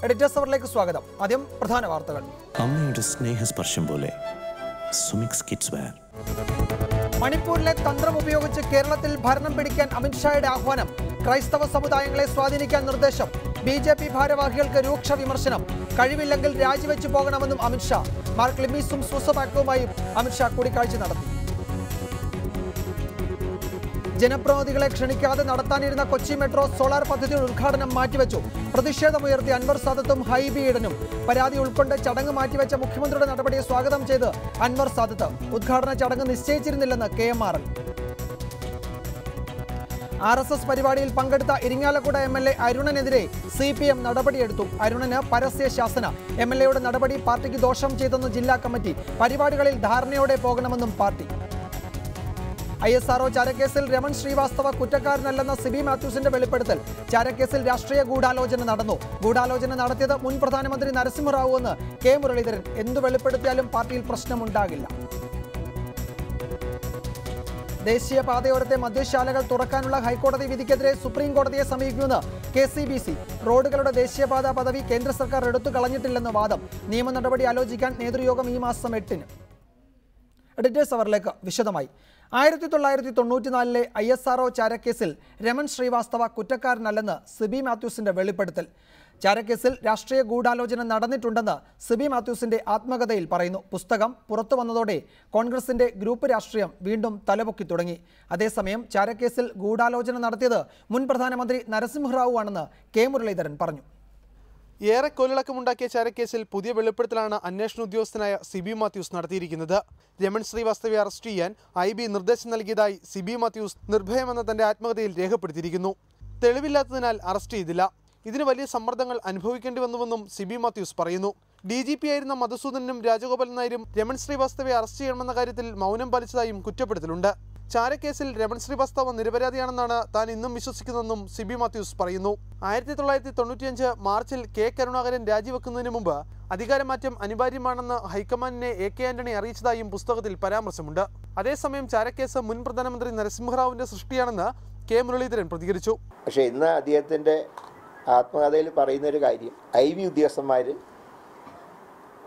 Editors അവറിലേക്ക് സ്വാഗതം. ആദ്യം പ്രധാന വാർത്തകൾ. അമ്മയുടെ സ്നേഹസ്പർശം പോലെ സുമിക്സ് കിഡ്സ് വെയർ. മണിപ്പൂരിലെ തന്ത്രം ഉപയോഗിച്ച് കേരളത്തിൽ ഭരണം പിടിക്കാൻ അമിത്ഷായുടെ ആഹ്വാനം. ക്രൈസ്തവ സമുദായങ്ങളെ സ്വാധീനിക്കാൻ നിർദ്ദേശം. BJP ഭാരവാഹികൾക്ക് രൂക്ഷ വിമർശനം. കഴിവില്ലെങ്കിൽ രാജിവെച്ചു പോകണമെന്നും അമിത്ഷാ. മാർക്ക് ലിമീസും സുസപാക്യുമായും അമിത്ഷാ കൂടിക്കാഴ്ച നടത്തി. ജനപ്രതിനിധികളെ ക്ഷണിക്കാതെ നടത്താനിരുന്ന കൊച്ചി മെട്രോ സോളാർ പദ്ധതിയുടെ ഉദ്ഘാടനം മാറ്റിവെച്ചു. പ്രതിഷേധമുയർത്തി അൻവർ സാദത്തും ഹൈബി ഈഡനും. പരാതി ഉൾക്കൊണ്ട് ചടങ്ങ് മാറ്റിവെച്ച മുഖ്യമന്ത്രിയുടെ നടപടിയെ സ്വാഗതം ചെയ്ത് അൻവർ സാദത്ത്. ഉദ്ഘാടന ചടങ്ങ് നിശ്ചയിച്ചിരുന്നില്ലെന്ന് KM RSS പരിപാടിയിൽ പങ്കെടുത്ത ഇരിങ്ങാലക്കുട MLA അരുണനെതിരെ CPM നടപടിയെടുത്തു. അരുണന് പരസ്യ ശാസന. MLAയുടെ നടപടി പാർട്ടിക്ക് ദോഷം ചെയ്തെന്ന് ജില്ലാ കമ്മിറ്റി. പരിപാടികളിൽ ധാരണയോടെ പോകണമെന്നും പാർട്ടി. ISRO ചാരക്കേസിൽ രമൺ ശ്രീവാസ്തവ കുറ്റക്കാരനല്ലെന്ന സിബി മാത്യൂസിന്റെ വെളിപ്പെടുത്തൽ. ചാരക്കേസിൽ രാഷ്ട്രീയ ഗൂഢാലോചന നടന്നു. ഗൂഢാലോചന നടത്തിയത് മുൻ പ്രധാനമന്ത്രി നരസിംഹറാവു എന്ന് K മുരളീധരൻ. എന്തു വെളിപ്പെടുത്തിയാലും പാർട്ടിയിൽ പ്രശ്നമുണ്ടാകില്ല. ദേശീയപാതയോരത്തെ മദ്യശാലകൾ തുറക്കാനുള്ള ഹൈക്കോടതി വിധിക്കെതിരെ സുപ്രീം കോടതിയെ സമീപിക്കുമെന്ന് KCBC. റോഡുകളുടെ ദേശീയപാത പദവി കേന്ദ്ര സർക്കാർ എടുത്തു കളഞ്ഞിട്ടില്ലെന്ന് വാദം. നിയമ നടപടി ആലോചിക്കാൻ നേതൃയോഗം ഈ മാസം 8-ന്. എഡിറ്റേഴ്സ് അവറിലേക്ക് വിശദമായി. 1994 ISRO ചാരക്കേസിൽ രമൺ ശ്രീവാസ്തവ കുറ്റക്കാരനല്ലെന്ന് സിബി മാത്യൂസിന്റെ വെളിപ്പെടുത്തൽ. ചാരക്കേസിൽ രാഷ്ട്രീയ ഗൂഢാലോചന നടന്നിട്ടുണ്ടെന്ന് സിബി മാത്യൂസിന്റെ ആത്മകഥയിൽ പറയുന്നു. പുസ്തകം പുറത്തു വന്നതോടെ കോൺഗ്രസിന്റെ ഗ്രൂപ്പ് രാഷ്ട്രീയം വീണ്ടും തലപൊക്കി തുടങ്ങി. അതേസമയം ചാരക്കേസിൽ ഗൂഢാലോചന നടത്തിയത് മുൻ പ്രധാനമന്ത്രി നരസിംഹറാവു ആണെന്ന് K മുരളീധരൻ പറഞ്ഞു. ഏറെ കൊലളക്കമുണ്ടാക്കിയ ചാരക്കേസിൽ പുതിയ വെളിപ്പെടുത്തലാണ് അന്വേഷണ ഉദ്യോഗസ്ഥനായ സിബി മാത്യൂസ് നടത്തിയിരിക്കുന്നത്. രമൺ ശ്രീവാസ്തവയെ അറസ്റ്റ് ചെയ്യാൻ IB നിർദ്ദേശം നൽകിയതായി സിബി മാത്യൂസ് നിർഭയമെന്ന തന്റെ ആത്മകഥയിൽ രേഖപ്പെടുത്തിയിരിക്കുന്നു. തെളിവില്ലാത്തതിനാൽ അറസ്റ്റ് ചെയ്തില്ല. ഇതിന് വലിയ സമ്മർദ്ദങ്ങൾ അനുഭവിക്കേണ്ടി വന്നുവെന്നും സിബി മാത്യൂസ് പറയുന്നു. DGP ആയിരുന്ന മധുസൂദനും രാജഗോപാലൻ നായരും രമൺ ശ്രീവാസ്തവയെ അറസ്റ്റ് ചെയ്യണമെന്ന കാര്യത്തിൽ മൗനം പാലിച്ചതായും കുറ്റപ്പെടുത്തലുണ്ട്. ചാരക്കേസിൽ രമൺ ശ്രീവാസ്തവ നിരപരാധിയാണെന്നാണ് താൻ ഇന്നും വിശ്വസിക്കുന്നതെന്നും സിബി മാത്യൂസ് പറയുന്നു. 1995 മാർച്ചിൽ K കരുണാകരൻ രാജിവെക്കുന്നതിന് മുമ്പ് അധികാരമാറ്റം അനിവാര്യമാണെന്ന് ഹൈക്കമാൻഡിനെ AK ആന്റണി അറിയിച്ചതായും പുസ്തകത്തിൽ പരാമർശമുണ്ട്. അതേസമയം ചാരക്കേസ് മുൻ പ്രധാനമന്ത്രി നരസിംഹറാവുവിന്റെ സൃഷ്ടിയാണെന്ന് K മുരളീധരൻ പ്രതികരിച്ചു. പക്ഷേ ഇന്ന് അദ്ദേഹത്തിന്റെ ആത്മകഥയിൽ പറയുന്നൊരു കാര്യം IB ഉദ്യോഗസ്ഥന്മാർ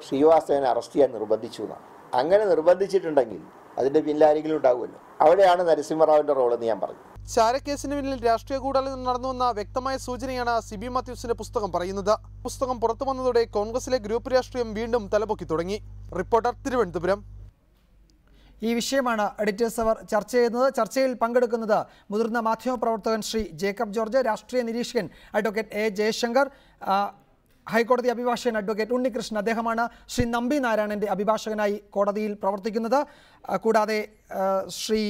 ശ്രീവാസ്തവനെ അറസ്റ്റ് ചെയ്യാൻ നിർബന്ധിച്ചു എന്നാണ്. അങ്ങനെ നിർബന്ധിച്ചിട്ടുണ്ടെങ്കിൽ അതിന്റെ പിന്നിലാരെങ്കിലും ഉണ്ടാവുമല്ലോ. അവിടെയാണ് നരസിംഹറാവിന്റെ റോളെന്ന് ഞാൻ പറഞ്ഞു. ചാരക്കേസിന് പിന്നിൽ രാഷ്ട്രീയ ഗൂഢാലോചന നടന്നുവെന്ന വ്യക്തമായ സൂചനയാണ് സിബി മാത്യൂസിന്റെ പുസ്തകം പറയുന്നത്. പുസ്തകം പുറത്തു വന്നതോടെ കോൺഗ്രസിലെ ഗ്രൂപ്പ് രാഷ്ട്രീയം വീണ്ടും തലപൊക്കി തുടങ്ങി. റിപ്പോർട്ടർ, തിരുവനന്തപുരം. ഈ വിഷയമാണ് എഡിറ്റേഴ്സ് അവർ ചർച്ച ചെയ്യുന്നത്. ചർച്ചയിൽ പങ്കെടുക്കുന്നത് മുതിർന്ന മാധ്യമപ്രവർത്തകൻ ശ്രീ ജേക്കബ് ജോർജ്, രാഷ്ട്രീയ നിരീക്ഷകൻ അഡ്വക്കേറ്റ് A ജയശങ്കർ, ഹൈക്കോടതി അഭിഭാഷകൻ അഡ്വക്കേറ്റ് ഉണ്ണികൃഷ്ണൻ. അദ്ദേഹമാണ് ശ്രീ നമ്പി നാരായണന്റെ അഭിഭാഷകനായി കോടതിയിൽ പ്രവർത്തിക്കുന്നത്. കൂടാതെ ശ്രീ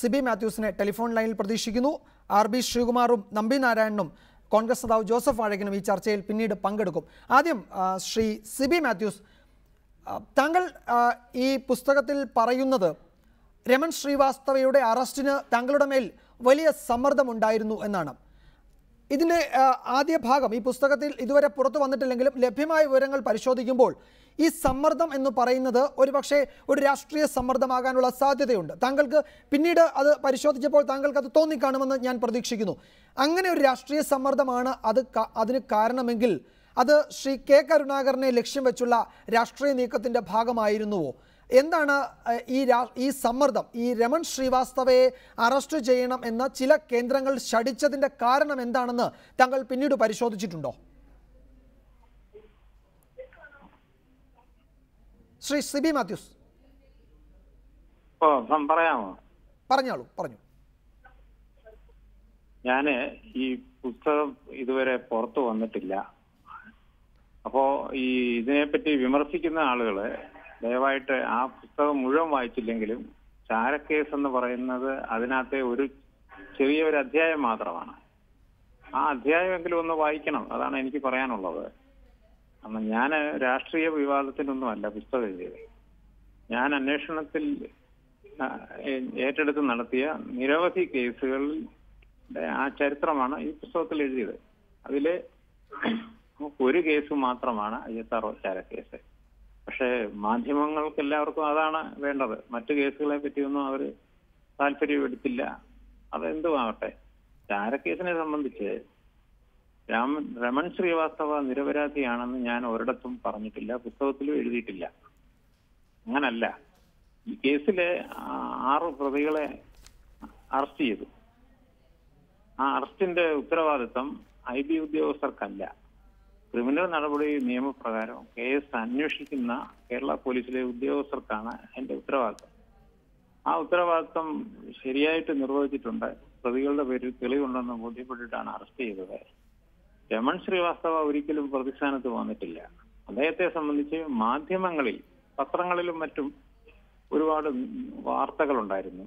സിബി മാത്യൂസിനെ ടെലിഫോൺ ലൈനിൽ പ്രതീക്ഷിക്കുന്നു. RB ശ്രീകുമാറും നമ്പി നാരായണനും കോൺഗ്രസ് നേതാവ് ജോസഫ് വാഴകനും ഈ ചർച്ചയിൽ പിന്നീട് പങ്കെടുക്കും. ആദ്യം ശ്രീ സിബി മാത്യൂസ്, താങ്കൾ ഈ പുസ്തകത്തിൽ പറയുന്നത് രമൺ ശ്രീവാസ്തവയുടെ അറസ്റ്റിന് താങ്കളുടെ മേൽ വലിയ സമ്മർദ്ദമുണ്ടായിരുന്നു എന്നാണ്. ഇതിൻ്റെ ആദ്യ ഭാഗം ഈ പുസ്തകത്തിൽ ഇതുവരെ പുറത്തു വന്നിട്ടില്ലെങ്കിലും ലഭ്യമായ വിവരങ്ങൾ പരിശോധിക്കുമ്പോൾ ഈ സമ്മർദ്ദം എന്ന് പറയുന്നത് ഒരുപക്ഷെ ഒരു രാഷ്ട്രീയ സമ്മർദ്ദമാകാനുള്ള സാധ്യതയുണ്ട്. താങ്കൾക്ക് പിന്നീട് അത് പരിശോധിച്ചപ്പോൾ താങ്കൾക്ക് അത് തോന്നിക്കാണുമെന്ന് ഞാൻ പ്രതീക്ഷിക്കുന്നു. അങ്ങനെ ഒരു രാഷ്ട്രീയ സമ്മർദ്ദമാണ് അതിന് കാരണമെങ്കിൽ അത് ശ്രീ K കരുണാകരനെ ലക്ഷ്യം വെച്ചുള്ള രാഷ്ട്രീയ നീക്കത്തിൻ്റെ ഭാഗമായിരുന്നുവോ? എന്താണ് ഈ സമ്മർദ്ദം, ഈ രമൺ ശ്രീവാസ്തവയെ അറസ്റ്റ് ചെയ്യണം എന്ന ചില കേന്ദ്രങ്ങൾ ശഠിച്ചതിൻ്റെ കാരണം എന്താണെന്ന് താങ്കൾ പിന്നീട് പരിശോധിച്ചിട്ടുണ്ടോ? ശ്രീ സിബി മാത്യൂസ് പറയാമോ? പറഞ്ഞു. ഞാൻ ഈ പുസ്തകം ഇതുവരെ പുറത്തു വന്നിട്ടില്ല. അപ്പോൾ ഈ ഇതിനെപ്പറ്റി വിമർശിക്കുന്ന ആളുകള് ദയവായിട്ട് ആ പുസ്തകം മുഴുവൻ വായിച്ചില്ലെങ്കിലും ചാരക്കേസ് എന്ന് പറയുന്നത് അതിനകത്തെ ഒരു ചെറിയൊരു അധ്യായം മാത്രമാണ്. ആ അധ്യായമെങ്കിലും ഒന്ന് വായിക്കണം. അതാണ് എനിക്ക് പറയാനുള്ളത്. കാരണം ഞാൻ രാഷ്ട്രീയ വിവാദത്തിനൊന്നുമല്ല പുസ്തകം എഴുതിയത്. ഞാൻ അന്വേഷണത്തിൽ ഏറ്റെടുത്ത് നടത്തിയ നിരവധി കേസുകളുടെ ആ ചരിത്രമാണ് ഈ പുസ്തകത്തിൽ എഴുതിയത്. അതിലെ ഒരു കേസ് മാത്രമാണ് ISRO ചാരക്കേസ്. പക്ഷേ മാധ്യമങ്ങൾക്ക് എല്ലാവർക്കും അതാണ് വേണ്ടത്. മറ്റു കേസുകളെ പറ്റിയൊന്നും അവർ താല്പര്യം എടുത്തില്ല. അതെന്തുമാകട്ടെ, ചാരക്കേസിനെ സംബന്ധിച്ച് രമൺ ശ്രീവാസ്തവ നിരപരാധിയാണെന്ന് ഞാൻ ഒരിടത്തും പറഞ്ഞിട്ടില്ല, പുസ്തകത്തിലും എഴുതിയിട്ടില്ല. അങ്ങനല്ല. ഈ കേസിലെ 6 പ്രതികളെ അറസ്റ്റ് ചെയ്തു. ആ അറസ്റ്റിന്റെ ഉത്തരവാദിത്വം IB ഉദ്യോഗസ്ഥർക്കല്ല. ക്രിമിനൽ നടപടി നിയമപ്രകാരം കേസ് അന്വേഷിക്കുന്ന കേരള പോലീസിലെ ഉദ്യോഗസ്ഥർക്കാണ് അതിന്റെ ഉത്തരവാദിത്വം. ആ ഉത്തരവാദിത്വം ശരിയായിട്ട് നിർവഹിച്ചിട്ടുണ്ട്. പ്രതികളുടെ പേരിൽ തെളിവുണ്ടെന്ന് ബോധ്യപ്പെട്ടിട്ടാണ് അറസ്റ്റ് ചെയ്തത്. രമൺ ശ്രീവാസ്തവ ഒരിക്കലും പ്രതിസ്ഥാനത്ത് വന്നിട്ടില്ല. അദ്ദേഹത്തെ സംബന്ധിച്ച് മാധ്യമങ്ങളിൽ, പത്രങ്ങളിലും മറ്റും ഒരുപാട് വാർത്തകളുണ്ടായിരുന്നു.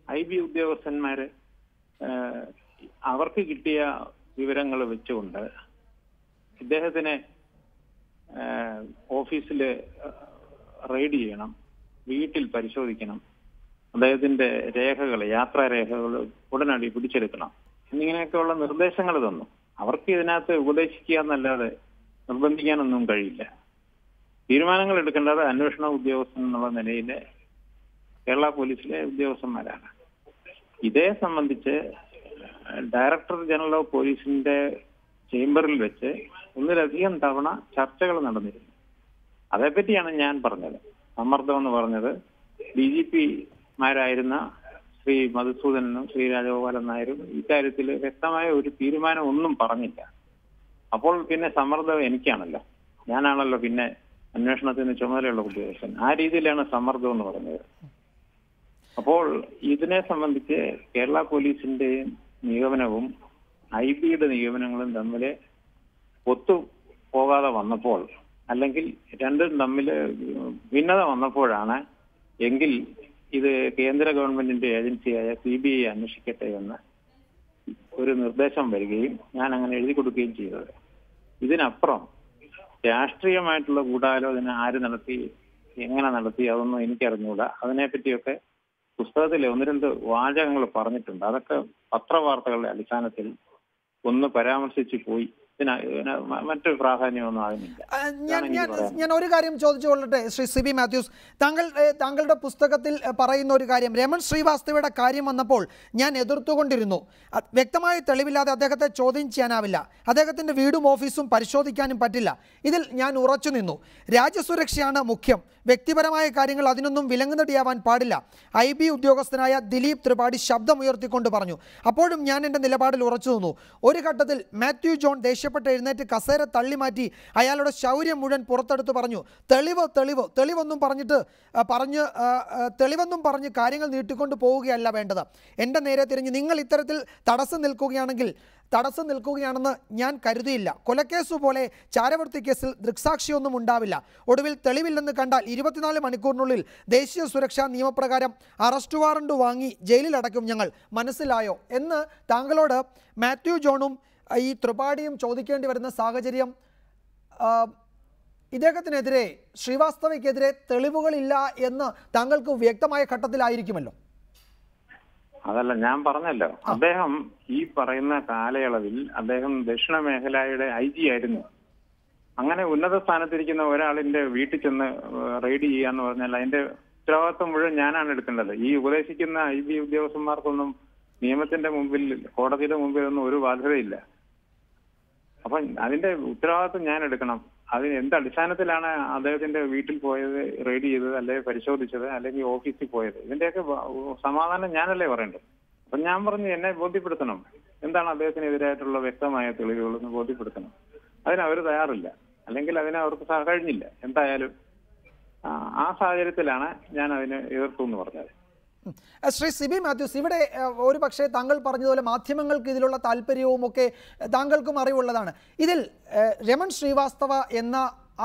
IB ഉദ്യോഗസ്ഥന്മാര് അവർക്ക് കിട്ടിയ വിവരങ്ങൾ വെച്ചുകൊണ്ട് ഇദ്ദേഹത്തിനെ ഓഫീസിൽ റെയ്ഡ് ചെയ്യണം, വീട്ടിൽ പരിശോധിക്കണം, അദ്ദേഹത്തിന്റെ രേഖകൾ, യാത്രാരേഖകൾ ഉടനടി പിടിച്ചെടുക്കണം എന്നിങ്ങനെയൊക്കെയുള്ള നിർദ്ദേശങ്ങൾ തന്നു. അവർക്ക് ഇതിനകത്ത് ഉപദേശിക്കുക എന്നല്ലാതെ നിർബന്ധിക്കാനൊന്നും കഴിയില്ല. തീരുമാനങ്ങൾ എടുക്കേണ്ടത് അന്വേഷണ ഉദ്യോഗസ്ഥൻ എന്നുള്ള നിലയിലെ കേരള പോലീസിലെ ഉദ്യോഗസ്ഥന്മാരാണ്. ഇതേ സംബന്ധിച്ച് ഡയറക്ടർ ജനറൽ ഓഫ് പോലീസിന്റെ ചേംബറിൽ വെച്ച് 1-ലധികം തവണ ചർച്ചകൾ നടന്നിരുന്നു. അതേപ്പറ്റിയാണ് ഞാൻ പറഞ്ഞത്. സമ്മർദ്ദം എന്ന് പറഞ്ഞത് DGP-മാരായിരുന്ന ശ്രീ മധുസൂദനനും ശ്രീ രാജഗോപാലൻ നായരും ഇക്കാര്യത്തിൽ വ്യക്തമായ ഒരു തീരുമാനം ഒന്നും പറഞ്ഞില്ല. അപ്പോൾ പിന്നെ സമ്മർദ്ദം എനിക്കാണല്ലോ, ഞാനാണല്ലോ പിന്നെ അന്വേഷണത്തിന് ചുമതലയുള്ള ഉദ്യോഗസ്ഥൻ. ആ രീതിയിലാണ് സമ്മർദ്ദം എന്ന് പറഞ്ഞത്. അപ്പോൾ ഇതിനെ സംബന്ധിച്ച് കേരള പോലീസിന്റെയും നിഗമനവും IB-യുടെ നിഗമനങ്ങളും തമ്മിൽ ഒത്തുപോകാതെ വന്നപ്പോൾ, അല്ലെങ്കിൽ രണ്ടും തമ്മിൽ ഭിന്നത വന്നപ്പോഴാണ് എങ്കിൽ ഇത് കേന്ദ്ര ഗവൺമെന്റിന്റെ ഏജൻസിയായ CBI അന്വേഷിക്കട്ടെ എന്ന് ഒരു നിർദ്ദേശം വരികയും ഞാൻ അങ്ങനെ എഴുതി കൊടുക്കുകയും ചെയ്തത്. ഇതിനപ്പുറം രാഷ്ട്രീയമായിട്ടുള്ള ഗൂഢാലോചന ആര് നടത്തി, എങ്ങനെ നടത്തി, അതൊന്നും എനിക്കറിഞ്ഞൂടാ. അതിനെപ്പറ്റിയൊക്കെ പുസ്തകത്തിൽ 1-2 വാചകങ്ങൾ പറഞ്ഞിട്ടുണ്ട്. അതൊക്കെ പത്രവാർത്തകളുടെ അടിസ്ഥാനത്തിൽ ഒന്ന് പരാമർശിച്ചു പോയി. മറ്റൊരു പ്രാധാന്യമൊന്നും അതിനില്ല. ഞാൻ ഒരു കാര്യം ചോദിച്ചുകൊള്ളട്ടെ ശ്രീ CB മാത്യൂസ്, താങ്കളുടെ പുസ്തകത്തിൽ പറയുന്ന ഒരു കാര്യം, രമൺ ശ്രീവാസ്തവയുടെ കാര്യം വന്നപ്പോൾ ഞാൻ എതിർത്തുകൊണ്ടിരുന്നു. വ്യക്തമായ തെളിവില്ലാതെ അദ്ദേഹത്തെ ചോദ്യം ചെയ്യാനാവില്ല, അദ്ദേഹത്തിൻ്റെ വീടും ഓഫീസും പരിശോധിക്കാനും പറ്റില്ല. ഇതിൽ ഞാൻ ഉറച്ചു നിന്നു. രാജ്യസുരക്ഷയാണ് മുഖ്യം, വ്യക്തിപരമായ കാര്യങ്ങൾ അതിനൊന്നും വിലങ്ങുതടിയാവാൻ പാടില്ല. IB ഉദ്യോഗസ്ഥനായ ദിലീപ് ത്രിപാഠി ശബ്ദമുയർത്തിക്കൊണ്ട് പറഞ്ഞു. അപ്പോഴും ഞാൻ എൻ്റെ നിലപാടിൽ ഉറച്ചു നിന്നു. ഒരു ഘട്ടത്തിൽ മാത്യു ജോൺ ദേഷ്യപ്പെട്ട് എഴുന്നേറ്റ് കസേര തള്ളിമാറ്റി അയാളുടെ ശൗര്യം മുഴുവൻ പുറത്തെടുത്ത് പറഞ്ഞു, തെളിവെന്നും പറഞ്ഞ് കാര്യങ്ങൾ നീട്ടിക്കൊണ്ട് പോവുകയല്ല വേണ്ടത്. എൻ്റെ നേരെ തിരിഞ്ഞ് നിങ്ങൾ ഇത്തരത്തിൽ തടസ്സം നിൽക്കുകയാണെന്ന് ഞാൻ കരുതിയില്ല. കൊലക്കേസ് പോലെ ചാരവൃത്തി കേസിൽ ദൃക്സാക്ഷിയൊന്നും ഉണ്ടാവില്ല. ഒടുവിൽ തെളിവില്ലെന്ന് കണ്ടാൽ 24 മണിക്കൂറിനുള്ളിൽ ദേശീയ സുരക്ഷാ നിയമപ്രകാരം അറസ്റ്റ് വാറണ്ട് വാങ്ങി ജയിലിലടക്കും ഞങ്ങൾ, മനസ്സിലായോ എന്ന് താങ്കളോട് മാത്യു ജോണും ഈ ത്രിപാഠിയും ചോദിക്കേണ്ടി വരുന്ന സാഹചര്യം, ഇദ്ദേഹത്തിനെതിരെ, ശ്രീവാസ്തവയ്ക്കെതിരെ തെളിവുകളില്ല എന്ന് താങ്കൾക്ക് വ്യക്തമായ ഘട്ടത്തിലായിരിക്കുമല്ലോ. അതല്ല, ഞാൻ പറഞ്ഞല്ലോ, അദ്ദേഹം ഈ പറയുന്ന കാലയളവിൽ അദ്ദേഹം ദക്ഷിണ മേഖലയുടെ IG ആയിരുന്നു. അങ്ങനെ ഉന്നത സ്ഥാനത്തിരിക്കുന്ന ഒരാളിന്റെ വീട്ടിൽ ചെന്ന് റെയ്ഡ് ചെയ്യാന്ന് പറഞ്ഞാൽ അതിന്റെ ഉത്തരവാദിത്വം മുഴുവൻ ഞാനാണ് എടുക്കേണ്ടത്. ഈ ഉപദേശിക്കുന്ന IB ഉദ്യോഗസ്ഥന്മാർക്കൊന്നും നിയമത്തിന്റെ മുമ്പിൽ, കോടതിയുടെ മുമ്പിൽ ഒന്നും ഒരു ബാധ്യതയില്ല. അപ്പൊ അതിന്റെ ഉത്തരവാദിത്വം ഞാൻ എടുക്കണം. അതിന് എന്ത് അടിസ്ഥാനത്തിലാണ് അദ്ദേഹത്തിന്റെ വീട്ടിൽ പോയത്, റെയ്ഡ് ചെയ്തത്, അല്ലെങ്കിൽ പരിശോധിച്ചത്, അല്ലെങ്കിൽ ഓഫീസിൽ പോയത്, ഇതിന്റെയൊക്കെ സമാധാനം ഞാനല്ലേ പറയേണ്ടത്. അപ്പൊ ഞാൻ പറഞ്ഞു, എന്നെ ബോധ്യപ്പെടുത്തണം, എന്താണ് അദ്ദേഹത്തിനെതിരായിട്ടുള്ള വ്യക്തമായ തെളിവുകളെന്ന് ബോധ്യപ്പെടുത്തണം. അതിനവർ തയ്യാറില്ല, അല്ലെങ്കിൽ അവർക്ക് കഴിഞ്ഞില്ല. എന്തായാലും ആ സാഹചര്യത്തിലാണ് ഞാൻ അതിനെ എതിർത്തു എന്ന് പറഞ്ഞത്. ശ്രീ CB മാത്യൂസ്, ഇവിടെ ഒരു പക്ഷേ താങ്കൾ പറഞ്ഞതുപോലെ മാധ്യമങ്ങൾക്ക് ഇതിലുള്ള താല്പര്യവും ഒക്കെ താങ്കൾക്കും അറിവുള്ളതാണ്. ഇതിൽ രമൺ ശ്രീവാസ്തവ എന്ന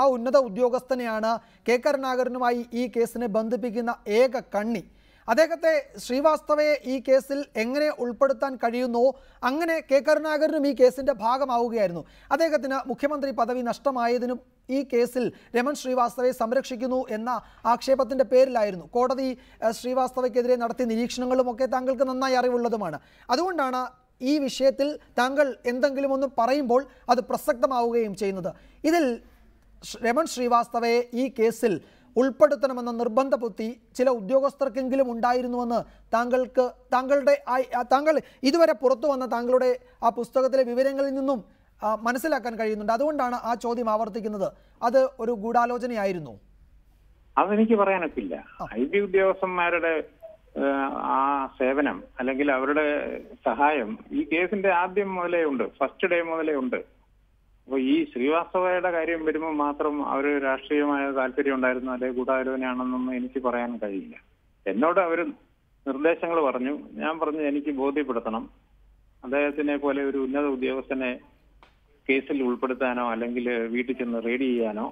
ആ ഉന്നത ഉദ്യോഗസ്ഥനെയാണ് കെ കരുണാകരനുമായി ഈ കേസിനെ ബന്ധിപ്പിക്കുന്ന ഏക കണ്ണി. അദ്ദേഹത്തെ, ശ്രീവാസ്തവയെ ഈ കേസിൽ എങ്ങനെ ഉൾപ്പെടുത്താൻ കഴിയുന്നുവോ അങ്ങനെ കെ കരുണാകരനും ഈ കേസിൻ്റെ ഭാഗമാവുകയായിരുന്നു. അദ്ദേഹത്തിന് മുഖ്യമന്ത്രി പദവി നഷ്ടമായതിനും ഈ കേസിൽ രമൺ ശ്രീവാസ്തവയെ സംരക്ഷിക്കുന്നു എന്ന ആക്ഷേപത്തിൻ്റെ പേരിലായിരുന്നു. കോടതി ശ്രീവാസ്തവയ്ക്കെതിരെ നടത്തിയ നിരീക്ഷണങ്ങളുമൊക്കെ താങ്കൾക്ക് നന്നായി അറിവുള്ളതുമാണ്. അതുകൊണ്ടാണ് ഈ വിഷയത്തിൽ താങ്കൾ എന്തെങ്കിലും ഒന്ന് പറയുമ്പോൾ അത് പ്രസക്തമാവുകയും ചെയ്യുന്നത്. ഇതിൽ രമൺ ശ്രീവാസ്തവയെ ഈ കേസിൽ ഉൾപ്പെടുത്തണമെന്ന നിർബന്ധ ബുദ്ധി ചില ഉദ്യോഗസ്ഥർക്കെങ്കിലും ഉണ്ടായിരുന്നുവെന്ന് താങ്കൾ ഇതുവരെ പുറത്തു വന്ന താങ്കളുടെ ആ പുസ്തകത്തിലെ വിവരങ്ങളിൽ നിന്നും മനസ്സിലാക്കാൻ കഴിയുന്നുണ്ട്. അതുകൊണ്ടാണ് ആ ചോദ്യം ആവർത്തിക്കുന്നത്. അത് ഒരു ഗൂഢാലോചനയായിരുന്നു. അതെനിക്ക് പറയാനൊക്കില്ല. IB ഉദ്യോഗസ്ഥന്മാരുടെ ആ സേവനം അല്ലെങ്കിൽ അവരുടെ സഹായം ഈ കേസിന്റെ ആദ്യം മുതലേ ഉണ്ട്, ഫസ്റ്റ് ഡേ മുതലേ ഉണ്ട്. അപ്പോൾ ഈ ശ്രീവാസ്തവയുടെ കാര്യം വരുമ്പോൾ മാത്രം അവർ രാഷ്ട്രീയമായ താല്പര്യം ഉണ്ടായിരുന്നു അല്ലെങ്കിൽ ഗൂഢാലോചനയാണെന്നൊന്നും എനിക്ക് പറയാൻ കഴിയില്ല. എന്നോട് അവർ നിർദ്ദേശങ്ങൾ പറഞ്ഞു. ഞാൻ പറഞ്ഞു എനിക്ക് ബോധ്യപ്പെടുത്തണം, അദ്ദേഹത്തിനെ പോലെ ഒരു ഉന്നത ഉദ്യോഗസ്ഥനെ കേസിൽ ഉൾപ്പെടുത്താനോ അല്ലെങ്കിൽ വീട്ടിൽ ചെന്ന് റെയ്ഡ് ചെയ്യാനോ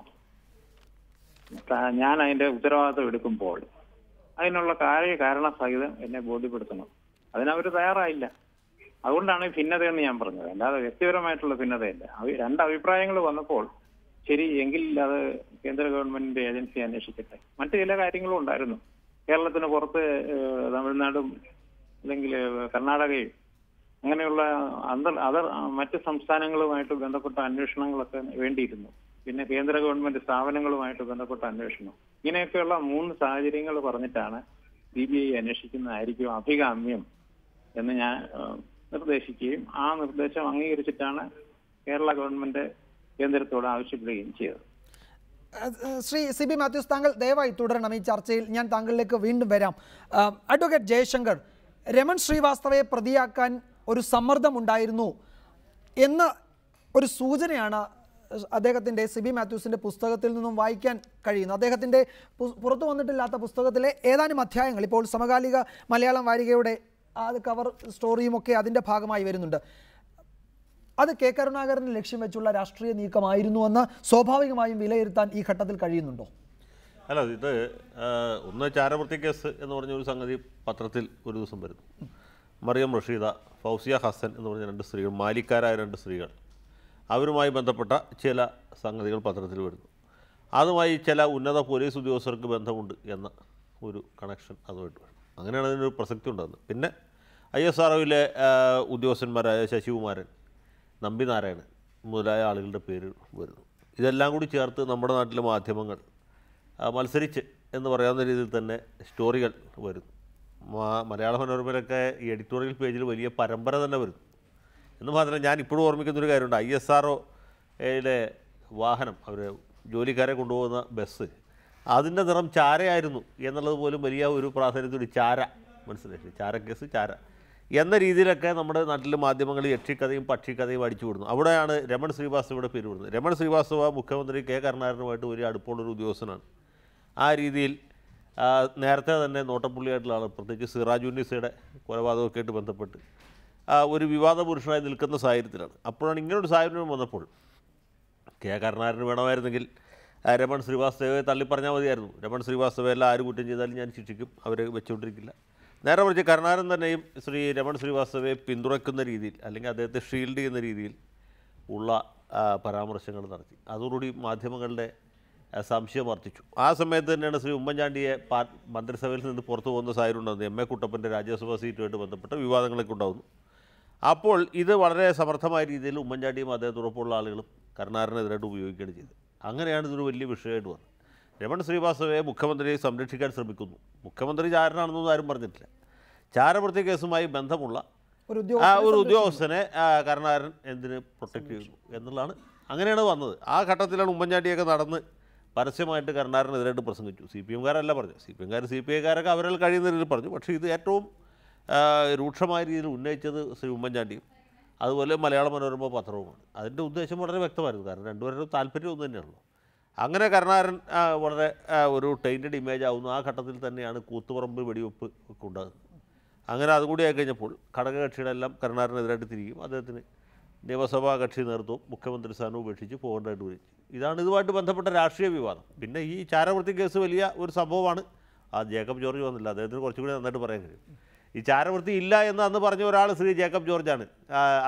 ഞാൻ അതിന്റെ ഉത്തരവാദിത്വം എടുക്കുമ്പോൾ അതിനുള്ള കാരണ സഹിതം എന്നെ ബോധ്യപ്പെടുത്തണം. അതിനവർ തയ്യാറായില്ല. അതുകൊണ്ടാണ് ഈ ഭിന്നതയെന്ന് ഞാൻ പറഞ്ഞത്, അല്ലാതെ വ്യക്തിപരമായിട്ടുള്ള ഭിന്നതയല്ല. രണ്ട് അഭിപ്രായങ്ങൾ വന്നപ്പോൾ ശരി എങ്കിൽ അത് കേന്ദ്ര ഗവൺമെന്റിന്റെ ഏജൻസി അന്വേഷിക്കട്ടെ. മറ്റു ചില കാര്യങ്ങളും ഉണ്ടായിരുന്നു. കേരളത്തിന് പുറത്ത് തമിഴ്നാടും അല്ലെങ്കിൽ കർണാടകയും അങ്ങനെയുള്ള മറ്റ് സംസ്ഥാനങ്ങളുമായിട്ട് ബന്ധപ്പെട്ട അന്വേഷണങ്ങളൊക്കെ വേണ്ടിയിരുന്നു. പിന്നെ കേന്ദ്ര ഗവൺമെന്റ് സ്ഥാപനങ്ങളുമായിട്ട് ബന്ധപ്പെട്ട അന്വേഷണം, ഇങ്ങനെയൊക്കെയുള്ള 3 സാഹചര്യങ്ങൾ പറഞ്ഞിട്ടാണ് CBI അന്വേഷിക്കുന്നതായിരിക്കും അഭികാമ്യം എന്ന് ഞാൻ നിർദ്ദേശിക്കുകയും ആ നിർദ്ദേശം അംഗീകരിച്ചിട്ടാണ് കേരള ഗവൺമെന്റ് കേന്ദ്രത്തോട് ആവശ്യപ്പെടുകയും ചെയ്തത്. ശ്രീ CB മാത്യൂസ്, താങ്കൾ ദയവായി തുടരണം ഈ ചർച്ചയിൽ. ഞാൻ താങ്കളിലേക്ക് വീണ്ടും വരാം. അഡ്വക്കേറ്റ് ജയശങ്കർ, രമൺ ശ്രീവാസ്തവയെ പ്രതിയാക്കാൻ ഒരു സമ്മർദ്ദമുണ്ടായിരുന്നു എന്ന ഒരു സൂചനയാണ് അദ്ദേഹത്തിൻ്റെ CB മാത്യൂസിൻ്റെ പുസ്തകത്തിൽ നിന്നും വായിക്കാൻ കഴിയുന്നത്. അദ്ദേഹത്തിൻ്റെ പുറത്തു വന്നിട്ടില്ലാത്ത പുസ്തകത്തിലെ ഏതാനും അധ്യായങ്ങൾ ഇപ്പോൾ സമകാലിക മലയാളം വാരികയുടെ കവർ സ്റ്റോറിയുമൊക്കെ അതിൻ്റെ ഭാഗമായി വരുന്നുണ്ട്. അത് കെ കരുണാകരനെ ലക്ഷ്യം വെച്ചുള്ള രാഷ്ട്രീയ നീക്കമായിരുന്നുവെന്ന് സ്വാഭാവികമായും വിലയിരുത്താൻ ഈ ഘട്ടത്തിൽ കഴിയുന്നുണ്ടോ? അല്ല, ഇത് ഒന്ന് ചാരവൃത്തി കേസ് എന്ന് പറഞ്ഞൊരു സംഗതി പത്രത്തിൽ ഒരു ദിവസം വരുന്നു. മറിയം റഷീദ, ഫൗസിയ ഹസൻ എന്ന് പറഞ്ഞ 2 സ്ത്രീകൾ, മാലിക്കാരായ 2 സ്ത്രീകൾ, അവരുമായി ബന്ധപ്പെട്ട ചില സംഗതികൾ പത്രത്തിൽ വരുന്നു. അതുമായി ചില ഉന്നത പോലീസ് ഉദ്യോഗസ്ഥർക്ക് ബന്ധമുണ്ട് എന്ന ഒരു കണക്ഷൻ അതുമായിട്ട് വരും. അങ്ങനെയാണ് അതിനൊരു പ്രസക്തി ഉണ്ടാകുന്നത്. പിന്നെ ISROയിലെ ഉദ്യോഗസ്ഥന്മാരായ ശശികുമാരൻ, നമ്പിനാരായണൻ മുതലായ ആളുകളുടെ പേര് വരുന്നു. ഇതെല്ലാം കൂടി ചേർത്ത് നമ്മുടെ നാട്ടിലെ മാധ്യമങ്ങൾ മത്സരിച്ച് എന്ന് പറയാവുന്ന രീതിയിൽ തന്നെ സ്റ്റോറികൾ വരുന്നു. മലയാള മനോരമയിലൊക്കെ ഈ എഡിറ്റോറിയൽ പേജിൽ വലിയ പരമ്പര തന്നെ വരുന്നു. എന്ന് മാത്രമല്ല, ഞാൻ ഇപ്പോഴും ഓർമ്മിക്കുന്നൊരു കാര്യമുണ്ട്. ISROയിലെ വാഹനം, അവർ ജോലിക്കാരെ കൊണ്ടുപോകുന്ന ബസ്, അതിൻ്റെ നിറം ചാരയായിരുന്നു എന്നുള്ളത് പോലും വലിയ ഒരു പ്രാധാന്യത്തോടെ ചാര, മനസ്സിലായി, ചാരക്കേസ് ചാര എന്ന രീതിയിലൊക്കെ നമ്മുടെ നാട്ടിലെ മാധ്യമങ്ങൾ യക്ഷിക്കഥയും പക്ഷിക്കഥയും അടിച്ചു വിടുന്നു. അവിടെയാണ് രമൺ ശ്രീവാസ്തവയുടെ പേര് വിടുന്നത്. രമൺ ശ്രീവാസ്തവ മുഖ്യമന്ത്രി കെ കരുണാകരനുമായിട്ട് വലിയ അടുപ്പമുള്ളൊരു ഉദ്യോഗസ്ഥനാണ്. ആ രീതിയിൽ നേരത്തെ തന്നെ നോട്ടപ്പുള്ളിയായിട്ടുള്ള ആൾ, പ്രത്യേകിച്ച് സിറാജുന്നീസയുടെ കൊലപാതകമൊക്കെ ആയിട്ട് ബന്ധപ്പെട്ട് ഒരു വിവാദ പുരുഷനായി നിൽക്കുന്ന സാഹചര്യത്തിലാണ്. അപ്പോഴാണ് ഇങ്ങനൊരു സാഹചര്യം വന്നപ്പോൾ കെ കരുണാകരന് വേണമായിരുന്നെങ്കിൽ രമൺ ശ്രീവാസ്തവയെ തള്ളിപ്പറഞ്ഞാൽ മതിയായിരുന്നു. രമൺ ശ്രീവാസ്തവയെല്ലാം ആര് കുറ്റം ചെയ്താലും ഞാൻ ശിക്ഷിക്കും, അവരെ വെച്ചുകൊണ്ടിരിക്കില്ല. നേരെ മറിച്ച് കരുണാകരൻ തന്നെയും രമൺ ശ്രീവാസ്തവയെ പിന്തുണയ്ക്കുന്ന രീതിയിൽ അല്ലെങ്കിൽ അദ്ദേഹത്തെ ഷീൽഡ് ചെയ്യുന്ന രീതിയിൽ ഉള്ള പരാമർശങ്ങൾ നടത്തി. അതോടുകൂടി മാധ്യമങ്ങളുടെ സംശയം വർദ്ധിച്ചു. ആ സമയത്ത് തന്നെയാണ് ശ്രീ ഉമ്മൻചാണ്ടിയെ മന്ത്രിസഭയിൽ നിന്ന് പുറത്തു പോകുന്ന സാഹചര്യം ഉണ്ടാകുന്നത്. MA കുട്ടപ്പൻ്റെ രാജ്യസഭാ സീറ്റുമായിട്ട് ബന്ധപ്പെട്ട വിവാദങ്ങളൊക്കെ ഉണ്ടാകുന്നു. അപ്പോൾ ഇത് വളരെ സമർത്ഥമായ രീതിയിൽ ഉമ്മൻചാണ്ടിയും അദ്ദേഹത്തോടൊപ്പമുള്ള ആളുകളും കരുണാകരനെതിരായിട്ട് ഉപയോഗിക്കുകയാണ് ചെയ്തത്. അങ്ങനെയാണ് ഇതൊരു വലിയ വിഷയമായിട്ട് വന്നത്. രമൺ ശ്രീവാസ്തവയെ മുഖ്യമന്ത്രിയെ സംരക്ഷിക്കാൻ ശ്രമിക്കുന്നു. മുഖ്യമന്ത്രി ചാരനാണെന്നൊന്നും ആരും പറഞ്ഞിട്ടില്ല. ചാരവൃത്തി കേസുമായി ബന്ധമുള്ള ഒരു ഉദ്യോഗസ്ഥനെ കരുണാകരൻ എന്തിന് പ്രൊട്ടക്റ്റ് ചെയ്യുന്നു എന്നുള്ളതാണ്. അങ്ങനെയാണ് വന്നത്. ആ ഘട്ടത്തിലാണ് ഉമ്മൻചാണ്ടിയൊക്കെ നടന്ന് പരസ്യമായിട്ട് കരുണാകരനെതിരായിട്ട് പ്രസംഗിച്ചു. CPM-കാരല്ല പറഞ്ഞു, CPM-കാർ CPI-കാരൊക്കെ അവരിൽ കഴിയുന്ന രീതിയിൽ പറഞ്ഞു. പക്ഷേ ഇത് ഏറ്റവും രൂക്ഷമായ രീതിയിൽ ഉന്നയിച്ചത് ശ്രീ ഉമ്മൻചാണ്ടിയും അതുപോലെ മലയാള മനോരമ പത്രവുമാണ്. അതിൻ്റെ ഉദ്ദേശം വളരെ വ്യക്തമായിരുന്നു. കാരണം രണ്ടുപേരുടെ താല്പര്യം ഒന്ന് തന്നെയാണല്ലോ. അങ്ങനെ കരുണാകരൻ വളരെ ഒരു ടൈൻറ്റഡ് ഇമേജ് ആവുന്നു. ആ ഘട്ടത്തിൽ തന്നെയാണ് കൂത്തുപറമ്പ് വെടിവെപ്പ് ഒക്കെ ഉണ്ടാകുന്നത്. അങ്ങനെ അതുകൂടി ആയി കഴിഞ്ഞപ്പോൾ ഘടകകക്ഷികളെല്ലാം കരുണാകരനെതിരായിട്ട് തിരികും. അദ്ദേഹത്തിന് നിയമസഭാ കക്ഷി നേതൃത്വവും മുഖ്യമന്ത്രി സ്ഥാനവും ഉപേക്ഷിച്ച് പോകേണ്ടതായിട്ട് വരും. ഇതാണ് ഇതുമായിട്ട് ബന്ധപ്പെട്ട രാഷ്ട്രീയ വിവാദം. പിന്നെ ഈ ചാരവൃത്തി കേസ് വലിയ ഒരു സംഭവമാണ്. ജേക്കബ് ജോർജ് വന്നില്ല, അദ്ദേഹത്തിന് കുറച്ചുകൂടി നന്നായിട്ട് പറയാൻ കഴിയും. ഈ ചാരവൃത്തി ഇല്ല എന്ന് അന്ന് പറഞ്ഞ ഒരാൾ ശ്രീ ജേക്കബ് ജോർജാണ്.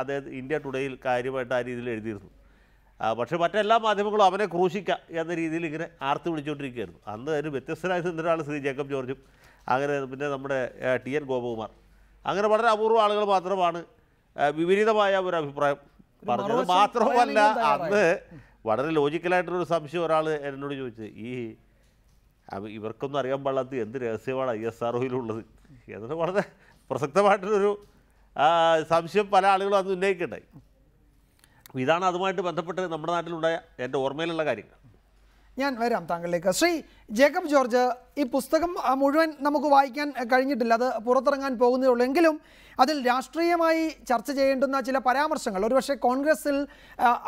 അദ്ദേഹം ഇന്ത്യ ടുഡേയിൽ കാര്യമായിട്ട് ആ രീതിയിൽ എഴുതിയിരുന്നു. പക്ഷേ മറ്റെല്ലാ മാധ്യമങ്ങളും അവനെ ക്രൂശിക്കുക എന്ന രീതിയിൽ ഇങ്ങനെ ആർത്ത് വിളിച്ചുകൊണ്ടിരിക്കുകയായിരുന്നു. അന്ന് അതിന് വ്യത്യസ്തനായ ഒരാൾ ശ്രീ ജേക്കബ് ജോർജും അങ്ങനെ പിന്നെ നമ്മുടെ TN ഗോപകുമാർ, അങ്ങനെ വളരെ അപൂർവ ആളുകൾ മാത്രമാണ് വിപരീതമായ ഒരു അഭിപ്രായം പറഞ്ഞത്. മാത്രമല്ല, അന്ന് വളരെ ലോജിക്കലായിട്ടൊരു സംശയം ഒരാൾ എന്നോട് ചോദിച്ചത്, ഇവർക്കൊന്നും അറിയാൻ പാടില്ലാത്ത എന്ത് രഹസ്യമാണ് ISROയിലുള്ളത് എന്നിട്ട് വളരെ പ്രസക്തമായിട്ടൊരു സംശയം പല ആളുകളും അന്ന് ഉന്നയിക്കണ്ടായി. ഇതാണ് അതുമായിട്ട് ബന്ധപ്പെട്ട് നമ്മുടെ നാട്ടിലുണ്ടായ എൻ്റെ ഓർമ്മയിലുള്ള കാര്യങ്ങൾ. ഞാൻ വരാം താങ്കളിലേക്ക്. ശ്രീ ജേക്കബ് ജോർജ്, ഈ പുസ്തകം മുഴുവൻ നമുക്ക് വായിക്കാൻ കഴിഞ്ഞിട്ടില്ല, അത് പുറത്തിറങ്ങാൻ പോകുന്നേ ഉള്ളൂ. എങ്കിലും അതിൽ രാഷ്ട്രീയമായി ചർച്ച ചെയ്യേണ്ടുന്ന ചില പരാമർശങ്ങൾ, ഒരുപക്ഷെ കോൺഗ്രസിൽ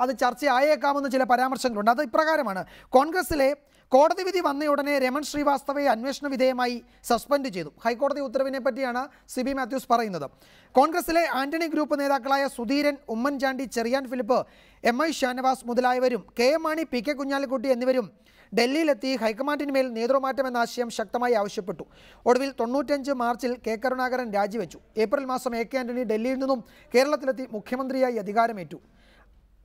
അത് ചർച്ചയായേക്കാമെന്ന ചില പരാമർശങ്ങളുണ്ട്. അത് ഇപ്രകാരമാണ്: കോൺഗ്രസിലെ കോടതി വിധി വന്നയുടനെ രമൺ ശ്രീവാസ്തവയെ അന്വേഷണ വിധേയമായി സസ്പെൻഡ് ചെയ്തു. ഹൈക്കോടതി ഉത്തരവിനെ പറ്റിയാണ് സിബി മാത്യൂസ് പറയുന്നത്. കോൺഗ്രസിലെ ആന്റണി ഗ്രൂപ്പ് നേതാക്കളായ സുധീരൻ, ഉമ്മൻചാണ്ടി, ചെറിയാൻ ഫിലിപ്പ്, MI ഷാനവാസ് മുതലായവരും KM മാണി, PK കുഞ്ഞാലിക്കുട്ടി എന്നിവരും ഡൽഹിയിലെത്തി ഹൈക്കമാൻഡിന് മേൽ നേതൃമാറ്റം എന്ന ആശയം ശക്തമായി ആവശ്യപ്പെട്ടു. ഒടുവിൽ 95 മാർച്ചിൽ K കരുണാകരൻ രാജിവെച്ചു. ഏപ്രിൽ മാസം AK ആന്റണി ഡൽഹിയിൽ നിന്നും കേരളത്തിലെത്തി മുഖ്യമന്ത്രിയായി അധികാരമേറ്റു.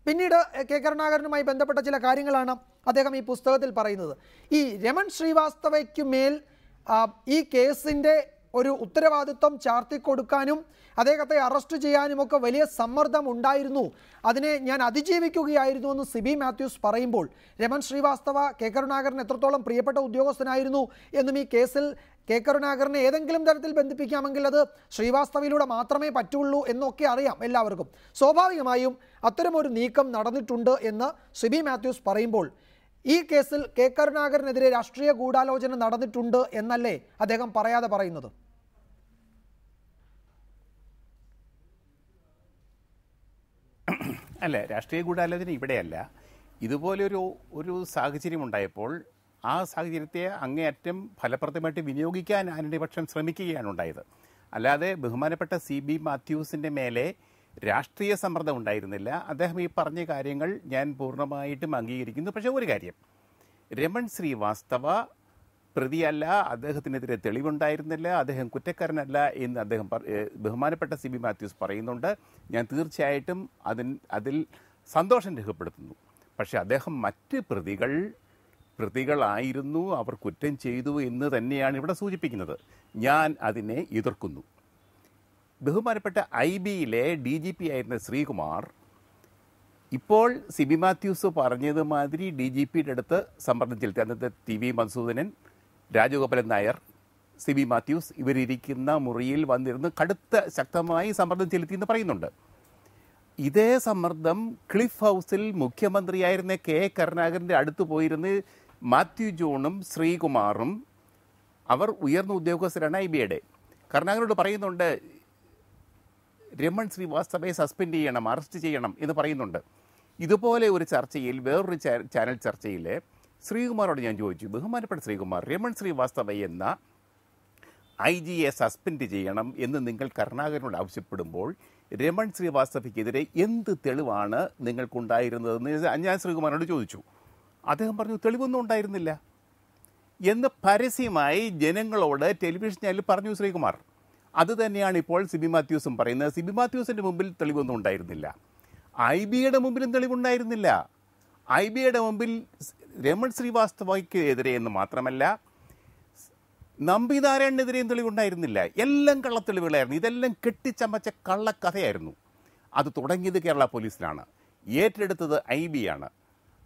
പിന്നീട് K കരുണാകരനുമായി ബന്ധപ്പെട്ട ചില കാര്യങ്ങളാണ് അദ്ദേഹം ഈ പുസ്തകത്തിൽ പറയുന്നത്. ഈ രമൺ ശ്രീവാസ്തവയ്ക്ക് മേൽ ഈ കേസിൻ്റെ ഒരു ഉത്തരവാദിത്വം ചാർത്തിക്കൊടുക്കാനും അദ്ദേഹത്തെ അറസ്റ്റ് ചെയ്യാനുമൊക്കെ വലിയ സമ്മർദ്ദം ഉണ്ടായിരുന്നു, അതിനെ ഞാൻ അതിജീവിക്കുകയായിരുന്നു എന്ന് സിബി മാത്യൂസ് പറയുമ്പോൾ രമൺ ശ്രീവാസ്തവ K കരുണാകരൻ എത്രത്തോളം പ്രിയപ്പെട്ട ഉദ്യോഗസ്ഥനായിരുന്നു എന്നും ഈ കേസിൽ K കരുണാകരനെ ഏതെങ്കിലും തരത്തിൽ ബന്ധിപ്പിക്കാമെങ്കിൽ അത് ശ്രീവാസ്തവയിലൂടെ മാത്രമേ പറ്റുള്ളൂ എന്നൊക്കെ അറിയാം എല്ലാവർക്കും. സ്വാഭാവികമായും അത്തരമൊരു നീക്കം നടന്നിട്ടുണ്ട് എന്ന് സിബി മാത്യൂസ് പറയുമ്പോൾ ഈ കേസിൽ K കരുണാകരനെതിരെ രാഷ്ട്രീയ ഗൂഢാലോചന നടന്നിട്ടുണ്ട് എന്നല്ലേ അദ്ദേഹം പറയാതെ പറയുന്നത്? അല്ല, രാഷ്ട്രീയ ഗൂഢാലോചന ഇവിടെയല്ല. ഇതുപോലൊരു സാഹചര്യം ഉണ്ടായപ്പോൾ ആ സാഹചര്യത്തെ അങ്ങേയറ്റം ഫലപ്രദമായിട്ട് വിനിയോഗിക്കാൻ ആന്റണി പക്ഷം ശ്രമിക്കുകയാണ് ഉണ്ടായത്. അല്ലാതെ ബഹുമാനപ്പെട്ട CB മാത്യൂസിൻ്റെ മേലെ രാഷ്ട്രീയ സമ്മർദ്ദം ഉണ്ടായിരുന്നില്ല. അദ്ദേഹം ഈ പറഞ്ഞ കാര്യങ്ങൾ ഞാൻ പൂർണ്ണമായിട്ടും അംഗീകരിക്കുന്നു. പക്ഷേ ഒരു കാര്യം, രമൺ ശ്രീവാസ്തവ പ്രതിയല്ല, അദ്ദേഹത്തിനെതിരെ തെളിവുണ്ടായിരുന്നില്ല, അദ്ദേഹം കുറ്റക്കാരനല്ല എന്ന് അദ്ദേഹം ബഹുമാനപ്പെട്ട CB മാത്യൂസ് പറയുന്നുണ്ട്. ഞാൻ തീർച്ചയായിട്ടും അതിൽ സന്തോഷം രേഖപ്പെടുത്തുന്നു. പക്ഷേ അദ്ദേഹം മറ്റ് പ്രതികളായിരുന്നു, അവർ കുറ്റം ചെയ്തു എന്ന് തന്നെയാണ് ഇവിടെ സൂചിപ്പിക്കുന്നത്. ഞാൻ അതിനെ എതിർക്കുന്നു. ബഹുമാനപ്പെട്ട IBയിലെ DGP ആയിരുന്ന ശ്രീകുമാർ ഇപ്പോൾ CB മാത്യൂസ് പറഞ്ഞതുമാതിരി DGPയുടെ അടുത്ത് സമ്മർദ്ദം ചെലുത്തി. അന്നത്തെ TV മധുസൂദനൻ, രാജഗോപാലൻ നായർ, CB മാത്യൂസ് ഇവരിയ്ക്കുന്ന മുറിയിൽ വന്നിരുന്ന് കടുത്ത ശക്തമായി സമ്മർദ്ദം ചെലുത്തിയെന്ന് പറയുന്നുണ്ട്. ഇതേ സമ്മർദ്ദം ക്ലിഫ് ഹൗസിൽ മുഖ്യമന്ത്രിയായിരുന്ന K കരുണാകരൻ്റെ അടുത്ത് പോയിരുന്ന് മാത്യു ജോണും ശ്രീകുമാറും, അവർ ഉയർന്ന ഉദ്യോഗസ്ഥരാണ് IBയുടെ, കരുണാകരനോട് പറയുന്നുണ്ട് രമൺ ശ്രീവാസ്തവയെ സസ്പെൻഡ് ചെയ്യണം, അറസ്റ്റ് ചെയ്യണം എന്ന് പറയുന്നുണ്ട്. ഇതുപോലെ ഒരു ചർച്ചയിൽ, വേറൊരു ചാനൽ ചർച്ചയിൽ ശ്രീകുമാറോട് ഞാൻ ചോദിച്ചു, ബഹുമാനപ്പെട്ട ശ്രീകുമാർ, രമൺ ശ്രീവാസ്തവ എന്ന IGയെ സസ്പെൻഡ് ചെയ്യണം എന്ന് നിങ്ങൾ കരുണാകരനോട് ആവശ്യപ്പെടുമ്പോൾ രമൺ ശ്രീവാസ്തവയ്ക്കെതിരെ എന്ത് തെളിവാണ് നിങ്ങൾക്കുണ്ടായിരുന്നതെന്ന് ഞാൻ ശ്രീകുമാറിനോട് ചോദിച്ചു. അദ്ദേഹം പറഞ്ഞു തെളിവൊന്നും ഉണ്ടായിരുന്നില്ല എന്ന് പരസ്യമായി ജനങ്ങളോട് ടെലിവിഷൻ ചാനലിൽ പറഞ്ഞു ശ്രീകുമാർ. അത് തന്നെയാണ് ഇപ്പോൾ CB മാത്യൂസും പറയുന്നത്. CB മാത്യൂസിൻ്റെ മുമ്പിൽ തെളിവൊന്നും ഉണ്ടായിരുന്നില്ല, IBയുടെ മുമ്പിലും തെളിവുണ്ടായിരുന്നില്ല. IBയുടെ മുമ്പിൽ രമൺ ശ്രീവാസ്തവയ്ക്കെതിരെ എന്ന് മാത്രമല്ല നമ്പിനാരായണനെതിരെയും തെളിവുണ്ടായിരുന്നില്ല. എല്ലാം കള്ളത്തെളിവുകളായിരുന്നു. ഇതെല്ലാം കെട്ടിച്ചമച്ച കള്ളക്കഥയായിരുന്നു. അത് തുടങ്ങിയത് കേരള പോലീസിലാണ്, ഏറ്റെടുത്തത് IBയാണ്.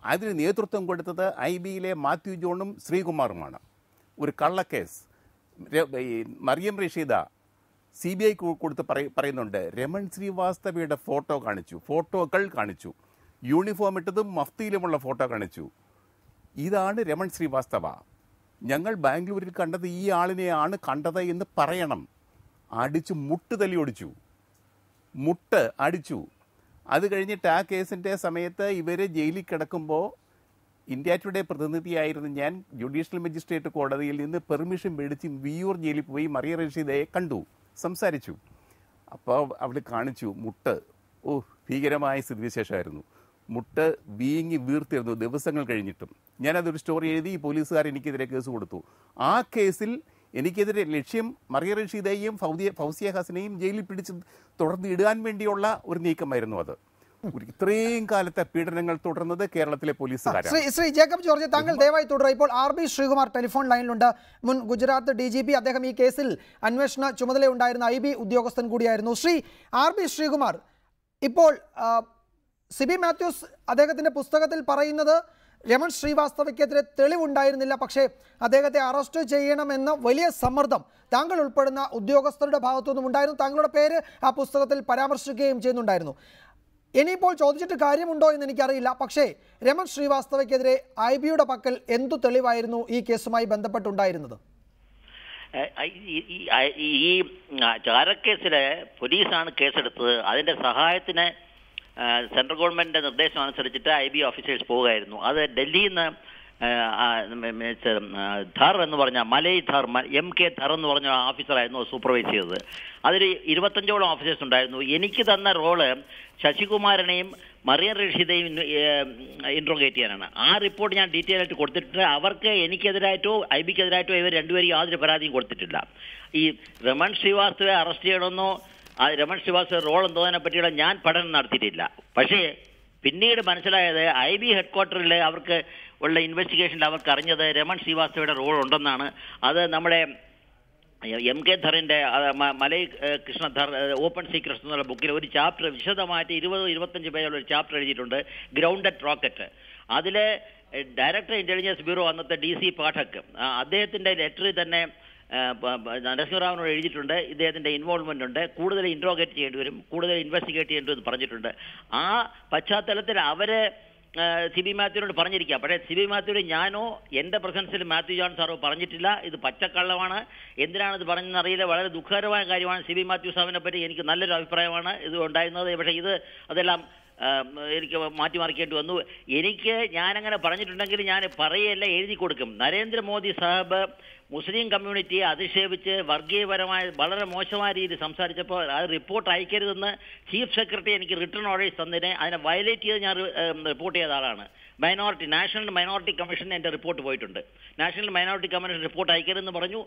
അതിന് നേതൃത്വം കൊടുത്തത് IBയിലെ മാത്യു ജോണും ശ്രീകുമാറുമാണ്. ഒരു കള്ളക്കേസ് മറിയം റഷീദ CBI കൊടുത്ത് പറയുന്നുണ്ട്. രമൺ ശ്രീവാസ്തവയുടെ ഫോട്ടോകൾ കാണിച്ചു, യൂണിഫോം ഇട്ടതും മഫ്തിയിലുമുള്ള ഫോട്ടോ കാണിച്ചു. ഇതാണ് രമൺ ശ്രീവാസ്തവ, ഞങ്ങൾ ബാംഗ്ലൂരിൽ കണ്ടത് ഈ ആളിനെയാണ് കണ്ടത് എന്ന് പറയണം. അടിച്ചു, മുട്ട് തല്ലി ഒടിച്ചു, മുട്ട് അടിച്ചു. അത് കഴിഞ്ഞിട്ട് ആ കേസിൻ്റെ സമയത്ത് ഇവർ ജയിലിൽ കിടക്കുമ്പോൾ ഇന്ത്യ ടുഡേ പ്രതിനിധിയായിരുന്നു ഞാൻ ജുഡീഷ്യൽ മജിസ്ട്രേറ്റ് കോടതിയിൽ നിന്ന് പെർമിഷൻ മേടിച്ച് വിയൂർ ജയിലിൽ പോയി മറിയ റഷീദയെ കണ്ടു, സംസാരിച്ചു. അപ്പോൾ അവിടെ കാണിച്ചു മുട്ട്. ഭീകരമായ സ്ഥിതിവിശേഷമായിരുന്നു. മുട്ട് വീങ്ങി വീർത്തിരുന്നു ദിവസങ്ങൾ കഴിഞ്ഞിട്ടും. ഞാനതൊരു സ്റ്റോറി എഴുതി, പോലീസുകാർ എനിക്കെതിരെ കേസ് കൊടുത്തു. ആ കേസിൽ എനിക്കെതിരെ ലക്ഷ്യം മറിയ റഷീദയെയും ഫൗസിയ ഹസനെയും ജയിലിൽ പിടിച്ച് തുടർന്ന് ഇടാൻ വേണ്ടിയുള്ള ഒരു നീക്കമായിരുന്നു അത്. ഇത്രയും കാലത്തെ പീഡനങ്ങൾ തുടർന്നത് കേരളത്തിലെ പോലീസുകാരാണ്. ശ്രീ ജേക്കബ് ജോർജ്, താങ്കൾ ദയവായി തുടരുക. ഇപ്പോൾ RB ശ്രീകുമാർ ടെലിഫോൺ ലൈനിലുണ്ട്. മുൻ ഗുജറാത്ത് DGP, അദ്ദേഹം ഈ കേസിൽ അന്വേഷണ ചുമതലയുണ്ടായിരുന്ന IB ഉദ്യോഗസ്ഥൻ കൂടിയായിരുന്നു. ശ്രീ RB ശ്രീകുമാർ, ഇപ്പോൾ CB മാത്യൂസ് അദ്ദേഹത്തിൻ്റെ പുസ്തകത്തിൽ പറയുന്നത് രമൺ ശ്രീവാസ്തവയ്ക്കെതിരെ തെളിവുണ്ടായിരുന്നില്ല, പക്ഷേ അദ്ദേഹത്തെ അറസ്റ്റ് ചെയ്യണമെന്ന വലിയ സമ്മർദ്ദം താങ്കൾ ഉൾപ്പെടുന്ന ഉദ്യോഗസ്ഥരുടെ ഭാഗത്തുനിന്നും ഉണ്ടായിരുന്നു. താങ്കളുടെ പേര് ആ പുസ്തകത്തിൽ പരാമർശിക്കുകയും ചെയ്യുന്നുണ്ടായിരുന്നു. ഇനിയിപ്പോൾ ചോദിച്ചിട്ട് കാര്യമുണ്ടോ എന്ന് എനിക്കറിയില്ല. പക്ഷേ രമൺ ശ്രീവാസ്തവയ്ക്കെതിരെ IB-യുടെ പക്കൽ എന്തു തെളിവായിരുന്നു ഈ കേസുമായി ബന്ധപ്പെട്ടുണ്ടായിരുന്നത്? ഈ ചാരക്കേസില് പോലീസാണ് കേസെടുത്തത്. അതിന്റെ സഹായത്തിന് സെൻട്രൽ ഗവൺമെന്റിന്റെ നിർദ്ദേശം അനുസരിച്ചിട്ട് IB ഓഫീസേഴ്സ് പോവുകയായിരുന്നു. അത് ഡൽഹിയിൽ നിന്ന് ധർ എന്ന് പറഞ്ഞ മലൈ ധർ MK ധർ എന്ന് പറഞ്ഞ ഓഫീസറായിരുന്നു സൂപ്പർവൈസ് ചെയ്തത്. അതിൽ 25ഓളം ഓഫീസേഴ്സ് ഉണ്ടായിരുന്നു. എനിക്ക് തന്ന റോള് ശശികുമാരനെയും മറിയം റഷീദയും ഇൻട്രോഗേറ്റ് ചെയ്യാനാണ്. ആ റിപ്പോർട്ട് ഞാൻ ഡീറ്റെയിൽ ആയിട്ട് കൊടുത്തിട്ടുണ്ട്. അവർക്ക് എനിക്കെതിരായിട്ടോ IB-ക്കെതിരായിട്ടോ ഇവർ രണ്ടുപേരും യാതൊരു പരാതിയും കൊടുത്തിട്ടില്ല. ഈ രമൺ ശ്രീവാസ്തവയെ അറസ്റ്റ് ചെയ്യണമെന്നോ രമൺ ശ്രീവാസ്തവ റോൾ എന്തോതിനെ പറ്റിയുള്ള ഞാൻ പഠനം നടത്തിയിട്ടില്ല. പക്ഷേ പിന്നീട് മനസ്സിലായത് IB ഹെഡ്ക്വാർട്ടറിൽ അവർക്ക് ഉള്ള ഇൻവെസ്റ്റിഗേഷനിൽ അവർക്ക് അറിഞ്ഞത് രമൺ ശ്രീവാസ്തവയുടെ റോൾ ഉണ്ടെന്നാണ്. അത് നമ്മുടെ MK ധറിൻ്റെ മലൈ കൃഷ്ണ ധർ ഓപ്പൺ സീക്രട്സ് എന്നുള്ള ബുക്കിൽ ഒരു ചാപ്റ്റർ വിശദമായിട്ട് 20-25 പേജുള്ള ഒരു ചാപ്റ്റർ എഴുതിയിട്ടുണ്ട്, ഗ്രൗണ്ടഡ് റോക്കറ്റ്. അതിൽ ഡയറക്ടർ ഇൻ്റലിജൻസ് ബ്യൂറോ അന്നത്തെ DC പാഠക് അദ്ദേഹത്തിൻ്റെ ലെറ്ററിൽ തന്നെ നരസിംഹറാവിനോട് എഴുതിയിട്ടുണ്ട്. ഇദ്ദേഹത്തിൻ്റെ ഇൻവോൾവ്മെൻ്റ് ഉണ്ട്, കൂടുതൽ ഇൻട്രോഗേറ്റ് ചെയ്യേണ്ടി വരും, കൂടുതൽ ഇൻവെസ്റ്റിഗേറ്റ് ചെയ്യേണ്ടി വരും പറഞ്ഞിട്ടുണ്ട്. ആ പശ്ചാത്തലത്തിൽ അവരെ CB മാത്യുവിനോട് പറഞ്ഞിരിക്കുക. പക്ഷേ CB മാത്യുവിനോട് ഞാനോ എൻ്റെ പ്രസൻസിൽ മാത്യു ജോൺ സാറോ പറഞ്ഞിട്ടില്ല. ഇത് പച്ചക്കള്ളമാണ്. എന്തിനാണ് ഇത് പറഞ്ഞതെന്ന് അറിയില്ല. വളരെ ദുഃഖകരമായ കാര്യമാണ്. CB മാത്യു സാറിനെ പറ്റി എനിക്ക് നല്ലൊരു അഭിപ്രായമാണ് ഇത് ഉണ്ടായിരുന്നത്. പക്ഷേ അതെല്ലാം എനിക്ക് മാറ്റിമറിക്കേണ്ടി വന്നു. ഞാനങ്ങനെ പറഞ്ഞിട്ടുണ്ടെങ്കിൽ ഞാൻ പറയല്ല, എഴുതി കൊടുക്കും. നരേന്ദ്രമോദി സാഹിബ് മുസ്ലിം കമ്മ്യൂണിറ്റിയെ അധിക്ഷേപിച്ച് വർഗീയപരമായ വളരെ മോശമായ രീതിയിൽ സംസാരിച്ചപ്പോൾ അത് റിപ്പോർട്ട് അയക്കരുതെന്ന് ചീഫ് സെക്രട്ടറി എനിക്ക് റിട്ടേൺ ഓർഡേഴ്സ് തന്നതിനെ അതിനെ വയലേറ്റ് ചെയ്ത് ഞാൻ റിപ്പോർട്ട് ചെയ്ത ആളാണ്. നാഷണൽ മൈനോറിറ്റി കമ്മീഷൻ എൻ്റെ റിപ്പോർട്ട് പോയിട്ടുണ്ട്. നാഷണൽ മൈനോറിറ്റി കമ്മീഷൻ റിപ്പോർട്ട് അയക്കരുതെന്ന് പറഞ്ഞു.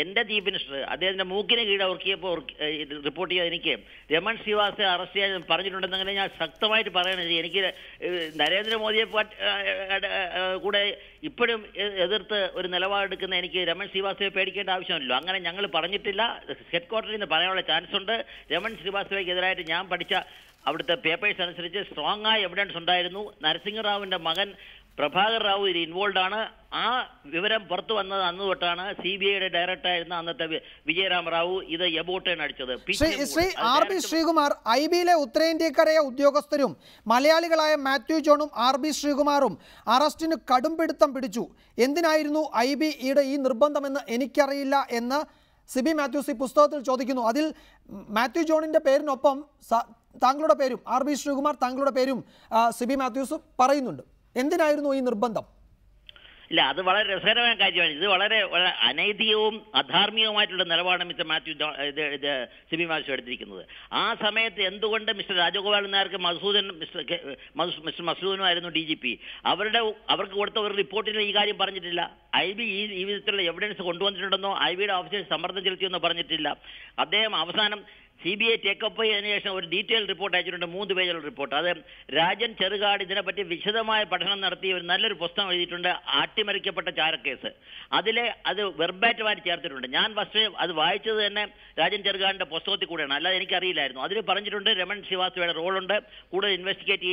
എൻ്റെ ചീഫ് മിനിസ്റ്റർ അദ്ദേഹത്തിൻ്റെ മൂക്കിന് കീഴെ ഉറക്കിയപ്പോൾ റിപ്പോർട്ട് ചെയ്ത എനിക്ക് രമൺ ശ്രീവാസ്തവയെ അറസ്റ്റ് ചെയ്യാൻ പറഞ്ഞിട്ടുണ്ടെന്നെങ്കിൽ ഞാൻ ശക്തമായിട്ട് പറയണത് എനിക്ക് നരേന്ദ്രമോദിയെ കൂടെ ഇപ്പോഴും എതിർത്ത് ഒരു നിലപാടെടുക്കുന്ന എനിക്ക് രമൺ ശ്രീവാസ്തവയെ പേടിക്കേണ്ട ആവശ്യമില്ലല്ലോ. അങ്ങനെ ഞങ്ങൾ പറഞ്ഞിട്ടില്ല. ഹെഡ്ക്വാർട്ടറിൽ നിന്ന് പറയാനുള്ള ചാൻസ് ഉണ്ട്. രമൺ ശ്രീവാസ്തവയ്ക്കെതിരായിട്ട് ഞാൻ പഠിച്ച അവിടുത്തെ പേപ്പേഴ്സ് അനുസരിച്ച് സ്ട്രോങ് ആയ എവിഡൻസ് ഉണ്ടായിരുന്നു. നരസിംഹറാവുവിൻ്റെ മകൻ പ്രഭാകർ റാവു ഇതിൽ ഇൻവോൾവ് ആണ്. ആ വിവരം പുറത്തു വന്നത് അന്ന് തൊട്ടാണ്. CBI-യുടെ ഡയറക്ടറായിരുന്ന അന്നത്തെ വിജയരാമ റാവു ഇത് എബോട്ടേൺ അടിച്ചത്. ശ്രീ RB ശ്രീകുമാർ, IB-യിലെ ഉത്തരേന്ത്യക്കരയ ഉദ്യോഗസ്ഥരും മലയാളികളായ മാത്യു ജോണും RB ശ്രീകുമാറും അറസ്റ്റിന് കടുംപിടുത്തം പിടിച്ചു. എന്തിനായിരുന്നു IB-യുടെ ഈ നിർബന്ധമെന്ന് എനിക്കറിയില്ല എന്ന് CB മാത്യൂസ് ഈ പുസ്തകത്തിൽ ചോദിക്കുന്നു. അതിൽ മാത്യു ജോണിൻ്റെ പേരിനൊപ്പം താങ്കളുടെ പേരും RB ശ്രീകുമാർ താങ്കളുടെ പേരും CB മാത്യൂസ് പറയുന്നുണ്ട്. എന്തിനായിരുന്നു ഈ നിർബന്ധം? ഇല്ല, അത് വളരെ രസകരമായ കാര്യമാണ്. ഇത് വളരെ അനൈതികവും അധാർമികവുമായിട്ടുള്ള നിലപാടാണ് മിസ്റ്റർ മാത്യു CB മാത്യു എടുത്തിരിക്കുന്നത്. ആ സമയത്ത് എന്തുകൊണ്ട് മിസ്റ്റർ രാജഗോപാലൻ നായർക്ക് മിസ്റ്റർ മസൂദനുമായിരുന്നു DGP, അവർക്ക് കൊടുത്ത ഒരു റിപ്പോർട്ടിൽ ഈ കാര്യം പറഞ്ഞിട്ടില്ല. IB ഈ വിധത്തിലുള്ള എവിഡൻസ് കൊണ്ടുവന്നിട്ടുണ്ടെന്നോ IB-യുടെ ഓഫീസേഴ്സ് സമ്മർദ്ദം ചെലുത്തിയെന്നോ പറഞ്ഞിട്ടില്ല. അദ്ദേഹം അവസാനം CBI ടേക്കപ്പ് ചെയ്തതിനു ശേഷം ഒരു ഡീറ്റെയിൽ റിപ്പോർട്ട് അയച്ചിട്ടുണ്ട്, 3 പേജുള്ള റിപ്പോർട്ട്. അത് രാജൻ ചെറുകാട് ഇതിനെപ്പറ്റി വിശദമായ പഠനം നടത്തി ഒരു നല്ലൊരു പുസ്തകം എഴുതിയിട്ടുണ്ട്, ആട്ടിമറിക്കപ്പെട്ട ചാരക്കേസ്. അത് വെർബാറ്റമായി ചേർത്തിട്ടുണ്ട്. ഞാൻ ഫസ്റ്റ് അത് വായിച്ചത് തന്നെ രാജൻ ചെറുകാടിൻ്റെ പുസ്തകത്തിൽ കൂടെയാണ്, അല്ലാതെ എനിക്കറിയില്ലായിരുന്നു. അതിൽ പറഞ്ഞിട്ടുണ്ട് രമൺ ശ്രീവാസ്തവയുടെ റോളുണ്ട്, കൂടുതൽ ഇൻവെസ്റ്റിഗേറ്റ്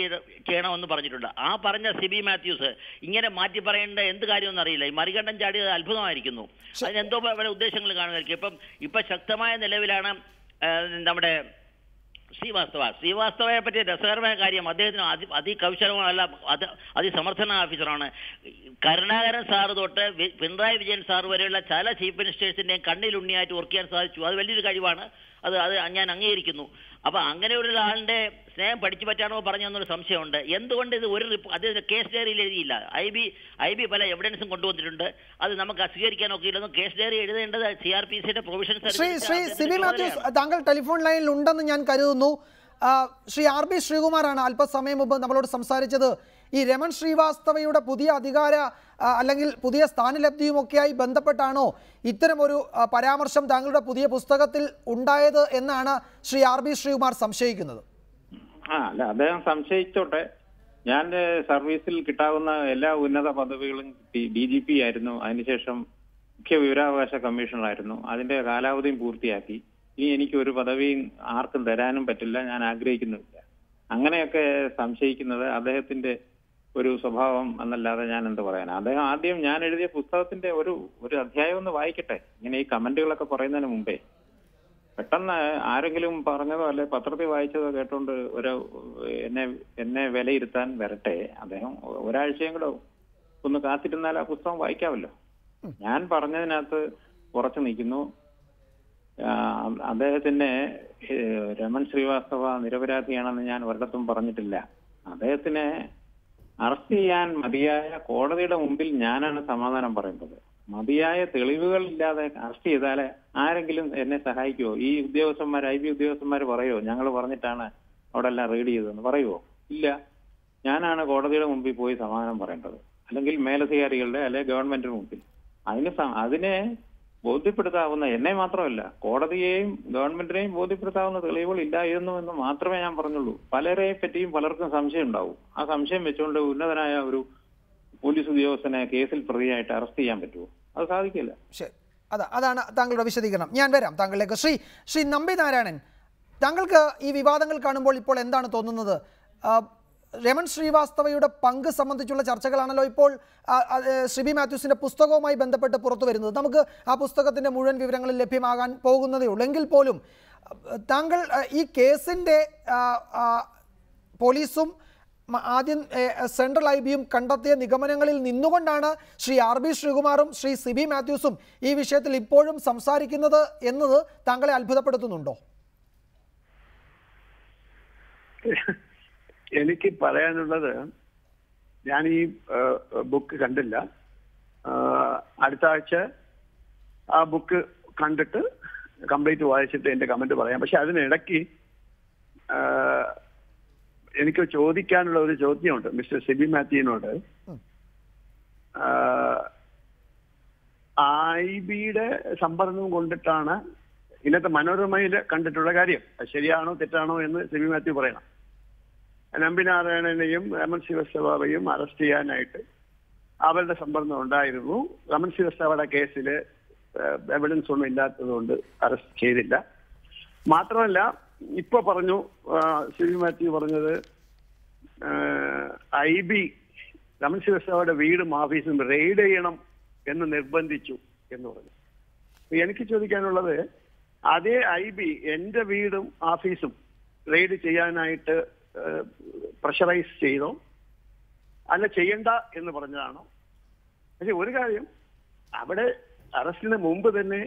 ചെയ്യണമെന്ന് പറഞ്ഞിട്ടുണ്ട്. ആ പറഞ്ഞ CB മാത്യൂസ് ഇങ്ങനെ മാറ്റി പറയേണ്ട എന്ത് കാര്യമൊന്നും അറിയില്ല. ഈ മറികണ്ഠം ചാടിയത് അത്ഭുതമായിരിക്കുന്നു. അതിനെന്തോ വളരെ ഉദ്ദേശങ്ങൾ കാണുമായിരിക്കും. ഇപ്പം ശക്തമായ നിലവിലാണ് നമ്മുടെ ശ്രീവാസ്തവയെ പറ്റിയ രസകരമായ കാര്യം, അദ്ദേഹത്തിന് അതികൗശലമല്ല, അതിസമർത്ഥന ഓഫീസറാണ്. കരുണാകരൻ സാറ് തൊട്ട് പിണറായി വിജയൻ സാർ വരെയുള്ള ചില ചീഫ് മിനിസ്റ്റേഴ്സിൻ്റെയും കണ്ണിലുണ്ണിയായിട്ട് വർക്ക് ചെയ്യാൻ സാധിച്ചു. അത് വലിയൊരു കഴിവാണ്. അത് ഞാൻ അംഗീകരിക്കുന്നു. അപ്പോൾ അങ്ങനെ ഒരു ആളിൻ്റെ സ്നേഹം പഠിച്ചു പറ്റാണോ പറഞ്ഞെന്നൊരു സംശയമുണ്ട്. എന്തുകൊണ്ട് ഇത് അദ്ദേഹം കേസ് ഡയറിയിൽ എഴുതിയില്ല? IB പല എവിഡൻസും കൊണ്ടുവന്നിട്ടുണ്ട്. അത് നമുക്ക് സ്വീകരിക്കാനൊക്കെയില്ലെന്നും കേസ് ഡയറി എഴുതേണ്ടത് CRPC-യുടെ പ്രൊവിഷൻസ്. ശ്രീ CB മാത്യൂസ്, താങ്കൾ ടെലിഫോൺ ലൈനിൽ ഉണ്ടെന്ന് ഞാൻ കരുതുന്നു. ശ്രീ RB ശ്രീകുമാറാണ് അല്പസമയം മുമ്പ് നമ്മളോട് സംസാരിച്ചത്. ഈ രമൺ ശ്രീവാസ്തവയുടെ പുതിയ അധികാര അല്ലെങ്കിൽ പുതിയ സ്ഥാനലബ്ധിയുമൊക്കെയായി ബന്ധപ്പെട്ടാണോ ഇത്തരമൊരു പരാമർശം താങ്കളുടെ പുതിയ പുസ്തകത്തിൽ ഉണ്ടായത് എന്നാണ് ശ്രീ RB ശ്രീകുമാർ സംശയിക്കുന്നത്? അല്ല, അദ്ദേഹം സംശയിച്ചോട്ടെ. ഞാൻ സർവീസിൽ കിട്ടാവുന്ന എല്ലാ ഉന്നത പദവികളും DGP ആയിരുന്നു, അതിനുശേഷം മുഖ്യ വിവരാവകാശ കമ്മീഷണറായിരുന്നു. അതിന്റെ കാലാവധിയും പൂർത്തിയാക്കി. ഇനി എനിക്ക് ഒരു പദവിയും ആർക്കും തരാനും പറ്റില്ല, ഞാൻ ആഗ്രഹിക്കുന്നുമില്ല. അങ്ങനെയൊക്കെ സംശയിക്കുന്നത് അദ്ദേഹത്തിന്റെ ഒരു സ്വഭാവം എന്നല്ലാതെ ഞാൻ എന്ത് പറയാനാ. അദ്ദേഹം ആദ്യം ഞാൻ എഴുതിയ പുസ്തകത്തിന്റെ ഒരു അധ്യായം ഒന്ന് വായിക്കട്ടെ, ഇങ്ങനെ ഈ കമന്റുകളൊക്കെ പറയുന്നതിന് മുമ്പേ. പെട്ടെന്ന് ആരെങ്കിലും പറഞ്ഞതോ അല്ലെ പത്രത്തിൽ വായിച്ചതോ കേട്ടോണ്ട് എന്നെ വിലയിരുത്താൻ വരട്ടെ. അദ്ദേഹം ഒരാഴ്ചയും കൂടെ ഒന്ന് കാത്തിരുന്നാൽ ആ പുസ്തകം വായിക്കാമല്ലോ. ഞാൻ പറഞ്ഞതിനകത്ത് ഉറച്ചു നിൽക്കുന്നു. അദ്ദേഹത്തിന് രമൺ ശ്രീവാസ്തവ നിരപരാധിയാണെന്ന് ഞാൻ ഒരിടത്തും പറഞ്ഞിട്ടില്ല. അദ്ദേഹത്തിനെ അറസ്റ്റ് ചെയ്യാൻ മതിയായ കോടതിയുടെ മുമ്പിൽ ഞാനാണ് സമാധാനം പറയുന്നത്. മതിയായ തെളിവുകൾ ഇല്ലാതെ അറസ്റ്റ് ചെയ്താലേ ആരെങ്കിലും എന്നെ സഹായിക്കുമോ? ഈ ഉദ്യോഗസ്ഥന്മാർ, IB ഉദ്യോഗസ്ഥന്മാർ പറയുമോ ഞങ്ങൾ പറഞ്ഞിട്ടാണ് അവിടെ എല്ലാം റീഡ് ചെയ്തതെന്ന് പറയുമോ? ഇല്ല. ഞാനാണ് കോടതിയുടെ മുമ്പിൽ പോയി സമാധാനം പറയേണ്ടത്, അല്ലെങ്കിൽ മേലധികാരികളുടെ അല്ലെങ്കിൽ ഗവൺമെന്റിന് മുമ്പിൽ. അതിനെ ബോധ്യപ്പെടുത്താവുന്ന, എന്നെ മാത്രമല്ല കോടതിയെയും ഗവൺമെന്റിനെയും ബോധ്യപ്പെടുത്താവുന്ന തെളിവുകൾ ഇല്ലായിരുന്നു എന്ന് മാത്രമേ ഞാൻ പറഞ്ഞുള്ളൂ. പലരെ പറ്റിയും പലർക്കും സംശയം ഉണ്ടാവും. ആ സംശയം വെച്ചുകൊണ്ട് ഉന്നതനായ ഒരു പോലീസ് ഉദ്യോഗസ്ഥനെ കേസിൽ പ്രതിയായിട്ട് അറസ്റ്റ് ചെയ്യാൻ പറ്റുമോ? അത് സാധിക്കില്ല. ശരി, അതാണ് താങ്കളുടെ വിശദീകരണം. ഞാൻ വരാം താങ്കളിലേക്ക്. ശ്രീ നമ്പി നാരായണൻ, താങ്കൾക്ക് ഈ വിവാദങ്ങൾ കാണുമ്പോൾ ഇപ്പോൾ എന്താണ് തോന്നുന്നത്? രമൺ ശ്രീവാസ്തവയുടെ പങ്ക് സംബന്ധിച്ചുള്ള ചർച്ചകളാണല്ലോ ഇപ്പോൾ സിബി മാത്യൂസിൻ്റെ പുസ്തകവുമായി ബന്ധപ്പെട്ട് പുറത്തു വരുന്നത്. നമുക്ക് ആ പുസ്തകത്തിൻ്റെ മുഴുവൻ വിവരങ്ങളും ലഭ്യമാകാൻ പോകുന്നതേ ഉള്ളൂ. എങ്കിൽ പോലും താങ്കൾ ഈ കേസിൻ്റെ പോലീസും ആദ്യം സെൻട്രൽ IBയും കണ്ടെത്തിയ നിഗമനങ്ങളിൽ നിന്നുകൊണ്ടാണ് ശ്രീ RB ശ്രീകുമാറും ശ്രീ സിബി മാത്യൂസും ഈ വിഷയത്തിൽ ഇപ്പോഴും സംസാരിക്കുന്നത് എന്നത് താങ്കളെ അത്ഭുതപ്പെടുത്തുന്നുണ്ടോ? എനിക്ക് പറയാനുള്ളത്, ഞാൻ ഈ ബുക്ക് കണ്ടില്ല. അടുത്ത ആഴ്ച ആ ബുക്ക് കണ്ടിട്ട് കംപ്ലീറ്റ് വായിച്ചിട്ട് എൻ്റെ കമന്റ് പറയാം. പക്ഷെ അതിനിടയ്ക്ക് എനിക്ക് ചോദിക്കാനുള്ള ഒരു ചോദ്യമുണ്ട് മിസ്റ്റർ സിബി മാത്യുവിനോട്. IBയുടെ സമ്പർക്കം കൊണ്ടിട്ടാണ് ഇന്നത്തെ മനോരമയിൽ കണ്ടിട്ടുള്ള കാര്യം. ശരിയാണോ തെറ്റാണോ എന്ന് സിബി മാത്യു പറയണം. നമ്പി നാരായണനെയും രമൺ ശ്രീവാസ്തവയും അറസ്റ്റ് ചെയ്യാനായിട്ട് അവരുടെ സമ്മർദ്ദം ഉണ്ടായിരുന്നു. രമൺ ശ്രീവാസ്തവയുടെ കേസിൽ എവിഡൻസ് ഒന്നും ഇല്ലാത്തതുകൊണ്ട് അറസ്റ്റ് ചെയ്തില്ല. മാത്രമല്ല, ഇപ്പൊ പറഞ്ഞു സിബി മാത്യു പറഞ്ഞത് IB രമൺ ശ്രീവാസ്തവയുടെ വീടും ഓഫീസും റെയ്ഡ് ചെയ്യണം എന്ന് നിർബന്ധിച്ചു എന്ന് പറഞ്ഞു. എനിക്ക് ചോദിക്കാനുള്ളത്, അതേ IB എന്റെ വീടും ഓഫീസും റെയ്ഡ് ചെയ്യാനായിട്ട് പ്രഷറൈസ് ചെയ്തോ അല്ല ചെയ്യണ്ട എന്ന് പറഞ്ഞതാണോ? പക്ഷെ ഒരു കാര്യം, അവിടെ അറസ്റ്റിന് മുമ്പ് തന്നെ